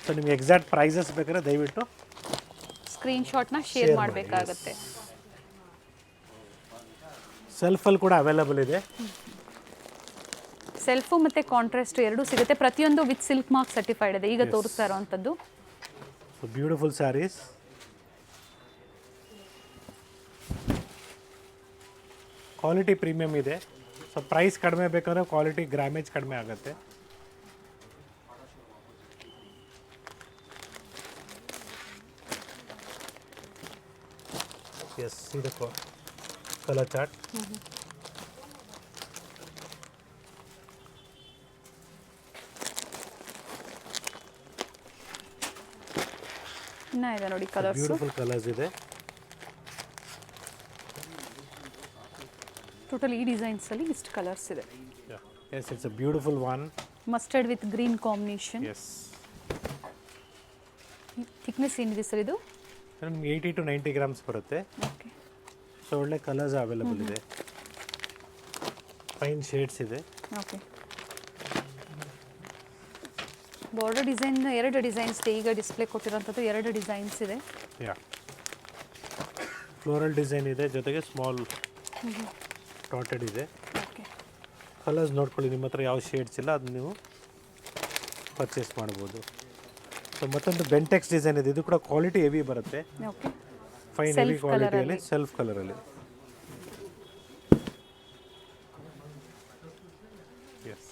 ಸೊ ನಿಮಗೆ ಎಕ್ಸಾಕ್ಟ್ ಪ್ರೈಸಸ್ ಬೇಕಾದ್ರೆ ದಯವಿಟ್ಟು ಸ್ಕ್ರೀನ್ಶಾಟ್ನ ಶೇರ್ ಮಾಡಬೇಕಾಗತ್ತೆ. ಸೆಲ್ಫಲ್ಲಿ ಕೂಡ ಅವೈಲಬಲ್ ಇದೆ. ಸೆಲ್ಫು ಮತ್ತು ಕಾಂಟ್ರಾಸ್ಟ್ ಎರಡೂ ಸಿಗುತ್ತೆ. ಪ್ರತಿಯೊಂದು ವಿತ್ ಸಿಲ್ಕ್ ಮಾರ್ಕ್ ಸರ್ಟಿಫೈಡ್ ಇದೆ. ಈಗ ತೋರಿಸ್ತಾ ಇರೋವಂಥದ್ದು so beautiful saris. Quality premium ಇದೆ. ಸೊ ಪ್ರೈಸ್ ಕಡಿಮೆ ಬೇಕಾದ್ರೆ ಕ್ವಾಲಿಟಿ ಗ್ರಾಮೇಜ್ ಕಡಿಮೆ ಆಗುತ್ತೆ. ಎಸ್, ಇದು ಕಲರ್ ಚಾರ್ಟ್. ಇನ್ನ ಇದೆ ನೋಡಿ ಕಲರ್ಸ್. ಬ್ಯೂಟಿಫುಲ್ ಕಲರ್ಸ್ ಇದೆ. ಟೋಟಲ್ ಈ ಡಿಸೈನ್ಸ್ ಅಲ್ಲಿ ಇಷ್ಟು ಕಲರ್ಸ್ ಇದೆ. Yes, it's a beautiful one. Mustard with green combination. Yes, thickness ಏನಿದೆ ಸರ್ ಇದು? ನಿಮ್ಗೆ 80 to 90 ಗ್ರಾಮ್ಸ್ ಬರುತ್ತೆ. ಓಕೆ. ಸೊ ಒಳ್ಳೆ ಕಲರ್ಸ್ ಅವೈಲಬಲ್ ಇದೆ. ಫೈನ್ ಶೇಡ್ಸ್ ಇದೆ. ಓಕೆ. ಬಾರ್ಡರ್ ಡಿಸೈನ್ ಎರಡು ಡಿಸೈನ್ಸ್ ಇದೆ. ಈಗ ಡಿಸ್ಪ್ಲೇ ಕೊಟ್ಟಿರೋಂಥದ್ದು ಎರಡು ಡಿಸೈನ್ಸ್ ಇದೆ. ಯಾ, ಫ್ಲೋರಲ್ ಡಿಸೈನ್ ಇದೆ, ಜೊತೆಗೆ ಸ್ಮಾಲ್ ಡಾಟೆಡ್ ಇದೆ. ಓಕೆ. ಕಲರ್ಸ್ ನೋಡ್ಕೊಳ್ಳಿ, ನಿಮ್ಮ ಹತ್ರ ಯಾವ ಶೇಡ್ಸ್ ಇಲ್ಲ ಅದು ನೀವು ಪರ್ಚೇಸ್ ಮಾಡ್ಬೋದು. ಸೊ ಮತ್ತೊಂದು ಬೆಂಟೆಕ್ಸ್ ಡಿಸೈನ್ ಇದೆ. ಇದು ಕೂಡ ಕ್ವಾಲಿಟಿ ಹೆವಿ ಬರುತ್ತೆ. ಓಕೆ. ಫೈನ್ ಹೆವಿ ಕ್ವಾಲಿಟಿಯಲ್ಲಿ ಸೆಲ್ಫ್ ಕಲರಲ್ಲಿ. ಎಸ್,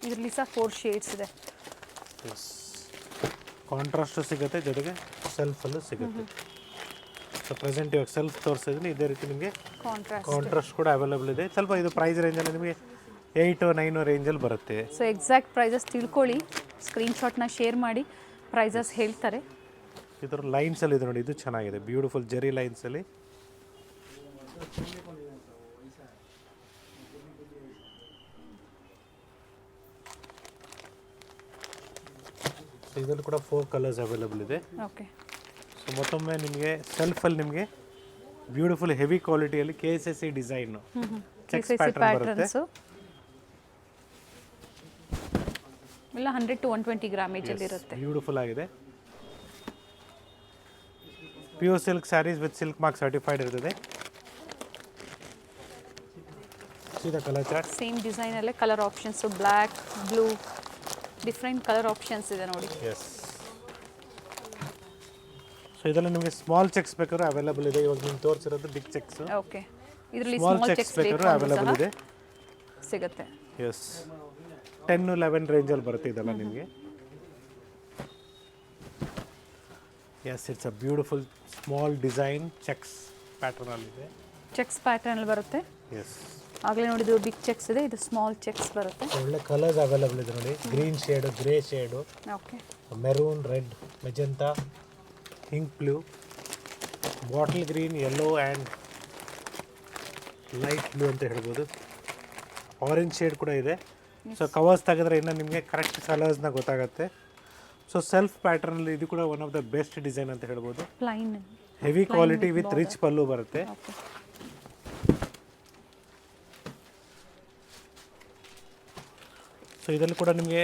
ಇದರಲ್ಲಿ ಸಹ 4 ಶೇಡ್ಸ್ ಇದೆ. ಎಸ್, ಕಾಂಟ್ರಾಸ್ಟು ಸಿಗುತ್ತೆ, ಜೊತೆಗೆ ಸೆಲ್ಫಲ್ಲೂ ಸಿಗುತ್ತೆ. ಸೊ ಪ್ರೆಸೆಂಟ್ ಇವಾಗ ಸೆಲ್ಫ್ ತೋರಿಸಿದ್ದೀನಿ. ಇದೇ ರೀತಿ ನಿಮಗೆ ಕಾಂಟ್ರಾಸ್ಟ್ ಕೂಡ ಅವೈಲಬಲ್ ಇದೆ. ಸ್ವಲ್ಪ ಇದು ಪ್ರೈಸ್ ರೇಂಜಲ್ಲಿ ನಿಮಗೆ 8 or 9 ರೇಂಜಲ್ಲಿ ಬರುತ್ತೆ. ಸೊ ಎಕ್ಸಾಕ್ಟ್ ಪ್ರೈಸಸ್ ತಿಳ್ಕೊಳ್ಳಿ, ಸ್ಕ್ರೀನ್ಶಾಟ್ನ ಶೇರ್ ಮಾಡಿ, ಪ್ರೈಸಸ್ ಹೇಳ್ತಾರೆ. ಇದರ ಲೈನ್ಸಲ್ಲಿ ಇದೆ ನೋಡಿ, ಇದು ಚೆನ್ನಾಗಿದೆ. ಬ್ಯೂಟಿಫುಲ್ ಜೆರಿ ಲೈನ್ಸಲ್ಲಿ. ಇದರಲ್ಲಿ ಕೂಡ 4 ಕಲರ್ಸ್ ಅವೈಲಬಲ್ ಇದೆ. ಓಕೆ. ಸೊ ಮತ್ತೊಮ್ಮೆ ನಿಮಗೆ ಸೆಲ್ಫಲ್ಲಿ ನಿಮಗೆ ಬ್ಯೂಟಿಫುಲ್ ಹೆವಿ ಕ್ವಾಲಿಟಿಯಲ್ಲಿ KSSC ಡಿಸೈನು ಚೆಕ್ಸ್ ಪ್ಯಾಟರ್ನ್ ಬರುತ್ತೆ. ಎಲ್ಲ 100 to 120 ಗ್ರಾಮೇಜಲ್ಲಿ ಇರುತ್ತೆ. ಬ್ಯೂಟಿಫುಲ್ ಆಗಿದೆ. Pure silk saris with silk mark certified ಇರ್ತದೆ. ಸೀದಾ ಕಲರ್ ಚಾರ್ಟ್. ಸೇಮ್ ಡಿಸೈನಲ್ಲೇ colour options black, blue, different colour options ಇದೆ ನೋಡಿ. ಎಸ್. ಸೊ ಇದರಲ್ಲಿ ನಿಮಗೆ ಸ್ಮಾಲ್ ಚೆಕ್ಸ್ ಬೇಕಾದ್ರೂ ಅವೈಲಬಲ್ ಇದೆ. ಇವಾಗ ನೀವು ತೋರಿಸಿರೋದು ಬಿಗ್ ಚೆಕ್ಸ್. ಓಕೆ. ಇದರಲ್ಲಿ ಸ್ಮಾಲ್ ಸ್ಮಾಲ್ ಚೆಕ್ಸ್ ಚೆಕ್ಸ್ ಬೇಕಾದ್ರೂ ಅವೈಲಬಲ್ ಇದೆ. ಸಿಗುತ್ತೆ. ಎಸ್, 10 to 11 ರೇಂಜಲ್ಲಿ ಬರುತ್ತೆ ಇದೆಲ್ಲ ನಿಮಗೆ. Yes, it's a beautiful small design checks ಪ್ಯಾಟರ್ನಲ್ಲಿದೆ. ಚೆಕ್ಸ್ ಪ್ಯಾಟರ್ನಲ್ಲಿ ಬರುತ್ತೆ. ಎಸ್, ಆಗಲೇ ನೋಡಿದ್ದು ಬಿಗ್ ಚೆಕ್ಸ್ ಇದೆ, ಇದು ಸ್ಮಾಲ್ ಚೆಕ್ಸ್ ಬರುತ್ತೆ. ಒಳ್ಳೆ ಕಲರ್ಸ್ ಅವೈಲಬಲ್ ಇದೆ ನೋಡಿ. Green shade, grey shade, okay, maroon, red, magenta, ink blue, bottle green, yellow and light blue ಅಂತ ಹೇಳ್ಬೋದು. ಆರೆಂಜ್ ಶೇಡ್ ಕೂಡ ಇದೆ. ಸೊ ಕವರ್ಸ್ ತೆಗೆದ್ರೆ ಇನ್ನು ನಿಮಗೆ ಕರೆಕ್ಟ್ ಕಲರ್ಸ್ನ ಗೊತ್ತಾಗುತ್ತೆ. ಸೊ ಸೆಲ್ಫ್ ಪ್ಯಾಟರ್ನಲ್ಲಿ ಇದು ಕೂಡ one of the best design ಅಂತ ಹೇಳ್ಬೋದು. Plain heavy quality with rich pallu ಬರುತ್ತೆ. ಓಕೆ. ಸೊ ಇದರಲ್ಲಿ ಕೂಡ ನಿಮಗೆ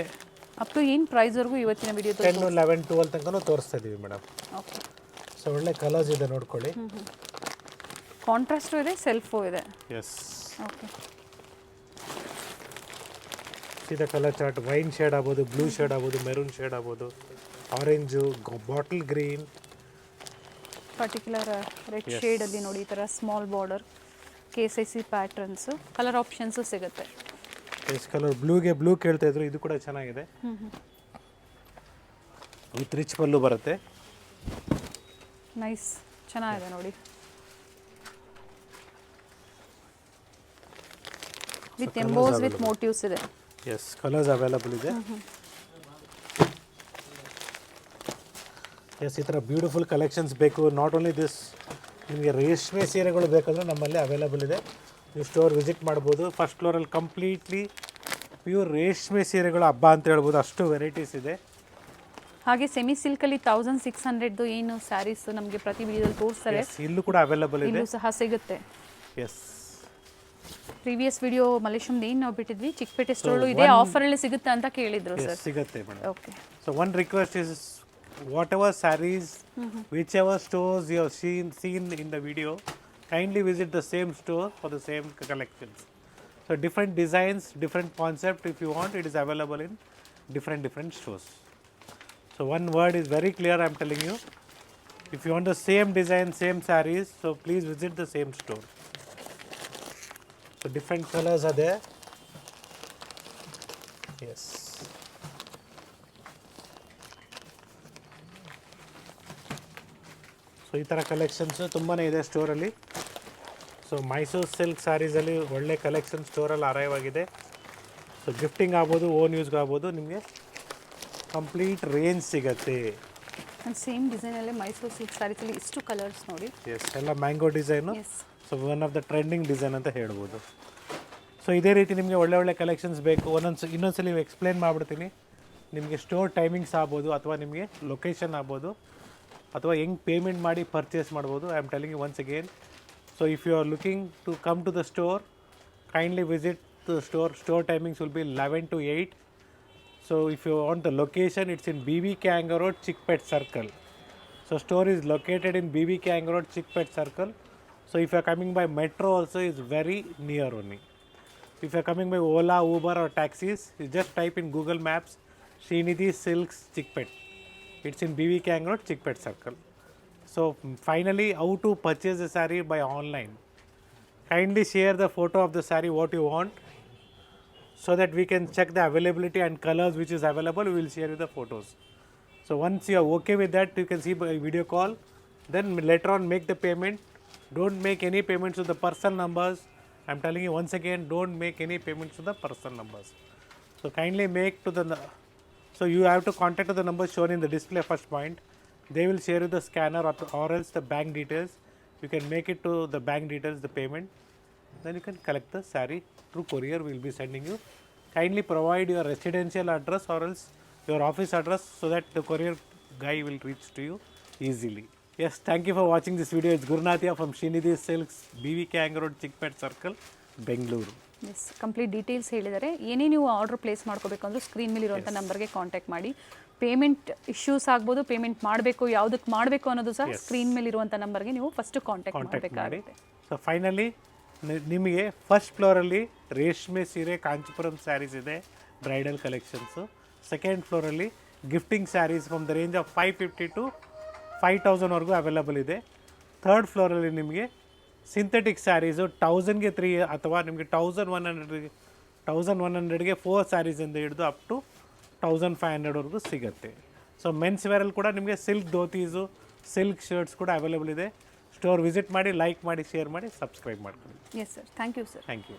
ಅಪ್ ಟು ಏನು ಪ್ರೈಸ್ವರೆಗೂ ಇವತ್ತಿನ ವಿಡಿಯೋ 10, 11, 12 ತನಕ ತೋರಿಸ್ತಾ ಇದ್ದೀವಿ ಮೇಡಮ್. ಓಕೆ. ಸೊ ಒಳ್ಳೆ ಕಲರ್ಸ್ ಇದೆ ನೋಡ್ಕೊಳ್ಳಿ. ಕಾಂಟ್ರಾಸ್ಟು ಇದೆ, ಸೆಲ್ಫು ಇದೆ. ಎಸ್. ಓಕೆ. ಸೀದಾ ಕಲರ್ ಚಾರ್ಟ್. ವೈನ್ ಶೇಡ್ ಆಗ್ಬೋದು, ಬ್ಲೂ ಶೇಡ್ ಆಗ್ಬೋದು, ಮೆರೂನ್ ಶೇಡ್ ಆಗ್ಬೋದು, orange, bottle green, particular red ಶೇಡಲ್ಲಿ ನೋಡಿ ಈ ಥರ small border, KSSC patterns, colour options ಸಿಗುತ್ತೆ. ಎಸ್, ಕಲರ್ ಬ್ಲೂಗೆ ಬ್ಲೂ ಕೇಳ್ತಾ ಇದ್ರು. ಇದು ಕೂಡ ಚೆನ್ನಾಗಿದೆ. ವಿತ್ ರಿಚ್ ಪಲ್ಲು ಬರುತ್ತೆ. ನೈಸ್, ಚೆನ್ನಾಗಿದೆ ನೋಡಿ. ವಿತ್ ಎಂಬೋಸ್ ವಿತ್ ಮೋಟಿವ್ಸ್ ಇದೆ. ಎಸ್, ಕಲರ್ಸ್ ಅವೈಲಬಲ್ ಇದೆ. ಎಸ್, ಈ ಥರ ಬ್ಯೂಟಿಫುಲ್ ಕಲೆಕ್ಷನ್ಸ್ ಬೇಕು. ನಾಟ್ ಓನ್ಲಿ ದಿಸ್, ನಿಮಗೆ ರೇಷ್ಮೆ ಸೀರೆಗಳು ಬೇಕಂದ್ರೆ ನಮ್ಮಲ್ಲಿ ಅವೈಲಬಲ್ ಇದೆ. ನೀವು ಸ್ಟೋರ್ ವಿಸಿಟ್ ಮಾಡ್ಬೋದು. ಫಸ್ಟ್ ಫ್ಲೋರಲ್ಲಿ ಕಂಪ್ಲೀಟ್ಲಿ ಪ್ಯೂರ್ ರೇಷ್ಮೆ ಸೀರೆಗಳು ಹಬ್ಬ ಅಂತ ಹೇಳ್ಬೋದು, ಅಷ್ಟು ವೆರೈಟೀಸ್ ಇದೆ. ಹಾಗೆ ಸೆಮಿ ಸಿಲ್ಕಲ್ಲಿ 1600 ಏನು ಸ್ಯಾರೀಸ್ ನಮಗೆ ಪ್ರತಿ ವಿಡಿಯೋದಲ್ಲಿ ತೋರಿಸ್ತಾರೆ. ಇಲ್ಲೂ ಕೂಡ ಅವೈಲಬಲ್ ಇದೆ. ಇಲ್ಲೂ ಸಹ ಸಿಗುತ್ತೆ. ಎಸ್, ಪ್ರೀವಿಯಸ್ ವಿಡಿಯೋ ಮಲೇಶ್ವರಮ್ದು ಏನು ನಾವು ಬಿಟ್ಟಿದ್ವಿ, ಚಿಕ್ಕಪೇಟೆ ಸ್ಟೋರ್ಲು ಇದೇ ಆಫರಲ್ಲಿ ಸಿಗುತ್ತೆ ಅಂತ ಕೇಳಿದ್ರು ಸರ್. ಸಿಗುತ್ತೆ madam. Okay. So one request is whatever sarees, whichever stores you have seen in the video, kindly visit the same store for the same collections. So different designs, different concept, if you want, it is available in different stores. So one word is very clear, I am telling you. If you want the same design, same sarees, so please visit the same store. So different colors are there. Yes. So ಈ ಥರ collections ತುಂಬಾ ಇದೆ ಸ್ಟೋರಲ್ಲಿ. So Mysuru silk ಸ್ಯಾರೀಸಲ್ಲಿ ಒಳ್ಳೆ collection ಸ್ಟೋರಲ್ಲಿ arrive ಆಗಿದೆ. So gifting ಆಗ್ಬೋದು, ಓನ್ ಯೂಸ್ಗೆ ಆಗ್ಬೋದು, ನಿಮಗೆ ಕಂಪ್ಲೀಟ್ ರೇಂಜ್ ಸಿಗತ್ತೆ. ಆ್ಯಂಡ್ ಸೇಮ್ ಡಿಸೈನಲ್ಲೇ ಮೈಸೂರು ಸಿಲ್ಕ್ ಸ್ಯಾರೀಸಲ್ಲಿ ಇಷ್ಟು ಕಲರ್ಸ್ ನೋಡಿ. ಎಸ್, ಎಲ್ಲ mango design. Yes, so one of the trending design ಅಂತ ಹೇಳ್ಬೋದು. ಸೊ ಇದೇ ರೀತಿ ನಿಮಗೆ ಒಳ್ಳೆ ಕಲೆಕ್ಷನ್ಸ್ ಬೇಕು. ಇನ್ನೊಂದ್ಸಲಿ ಎಕ್ಸ್ಪ್ಲೇನ್ ಮಾಡಿಬಿಡ್ತೀನಿ. ನಿಮಗೆ ಸ್ಟೋರ್ ಟೈಮಿಂಗ್ಸ್ ಆಗ್ಬೋದು, ಅಥವಾ ನಿಮಗೆ ಲೊಕೇಶನ್ ಆಗ್ಬೋದು, ಅಥವಾ ಹೆಂಗೆ ಪೇಮೆಂಟ್ ಮಾಡಿ ಪರ್ಚೇಸ್ ಮಾಡ್ಬೋದು. I am telling you once again. So if you are looking to come to the store, kindly visit the store. Store timings will be 11 to 8. So if you want the location, it's in BB Kanga Road, Chickpet Circle. So store is located in BB Kanga Road, Chickpet Circle. So if you are coming by metro also, is very near only. If you are coming by Ola, Uber or taxis, you just type in Google Maps Srinidhi Silks Chickpet. It's in BB Kanga Road, Chickpet Circle. So finally, how to purchase a saree by online? Kindly share the photo of the saree what you want, so that we can check the availability and colors which is available. We will share you the photos. So once you are okay with that, you can see by video call. Then later on make the payment. Don't make any payments to the personal numbers. I am telling you once again, don't make any payments to the personal numbers. So kindly make to the. So you have to contact the numbers shown in the display first point. They will share you the scanner or else the bank details. You can make it to the bank details, the payment. Then you can collect the saree through courier. We will be sending you. Kindly provide your residential address or else your office address, so that the courier guy will reach to you easily. Yes, thank you for watching this video. It's Gurunathia from Srinidhi Silks, BV Kanga Road, Chickpet Circle, Bengaluru. Yes, complete details ಹೇಳಿದ್ದಾರೆ. ಏನೇ ನೀವು order place ಮಾಡ್ಕೋಬೇಕಂದ್ರೂ screen ಮೇಲೆ ಇರುವಂಥ ನಂಬರ್ಗೆ contact ಮಾಡಿ. Payment issues ಆಗ್ಬೋದು, payment ಮಾಡಬೇಕು, ಯಾವುದಕ್ಕೆ ಮಾಡಬೇಕು ಅನ್ನೋದು ಸಹ ಸ್ಕ್ರೀನ್ ಮೇಲೆ ಇರುವಂಥ ನಂಬರ್ಗೆ ನೀವು ಫಸ್ಟ್ ಕಾಂಟ್ಯಾಕ್ಟ್ ಮಾಡಬೇಕಾಗುತ್ತೆ. ಸೊ ಫೈನಲಿ ನಿಮಗೆ ಫಸ್ಟ್ ಫ್ಲೋರಲ್ಲಿ ರೇಷ್ಮೆ ಸೀರೆ ಕಾಂಚೀಪುರಂ ಸ್ಯಾರೀಸ್ ಇದೆ, ಬ್ರೈಡಲ್ ಕಲೆಕ್ಷನ್ಸು. ಸೆಕೆಂಡ್ ಫ್ಲೋರಲ್ಲಿ gifting saris from the range of 550 to 5000ವರೆಗೂ ಅವೈಲಬಲ್ ಇದೆ. ಥರ್ಡ್ ಫ್ಲೋರಲ್ಲಿ ನಿಮಗೆ ಸಿಂಥೆಟಿಕ್ ಸ್ಯಾರೀಸು 1000ಗೆ 3 ಅಥವಾ ನಿಮಗೆ 1100ಗೆ 4 ಸ್ಯಾರೀಸಿಂದ ಹಿಡಿದು ಅಪ್ ಟು 1500ವರೆಗೂ ಸಿಗುತ್ತೆ. ಸೊ ಮೆನ್ಸ್ ವೇರಲ್ಲಿ ಕೂಡ ನಿಮಗೆ ಸಿಲ್ಕ್ ಧೋತೀಸು, ಸಿಲ್ಕ್ ಶರ್ಟ್ಸ್ ಕೂಡ ಅವೈಲೇಬಲ್ ಇದೆ. ಸ್ಟೋರ್ ವಿಸಿಟ್ ಮಾಡಿ, ಲೈಕ್ ಮಾಡಿ, ಶೇರ್ ಮಾಡಿ, ಸಬ್ಸ್ಕ್ರೈಬ್ ಮಾಡ್ಕೊಳ್ಳಿ. Yes sir, thank you sir. Thank you.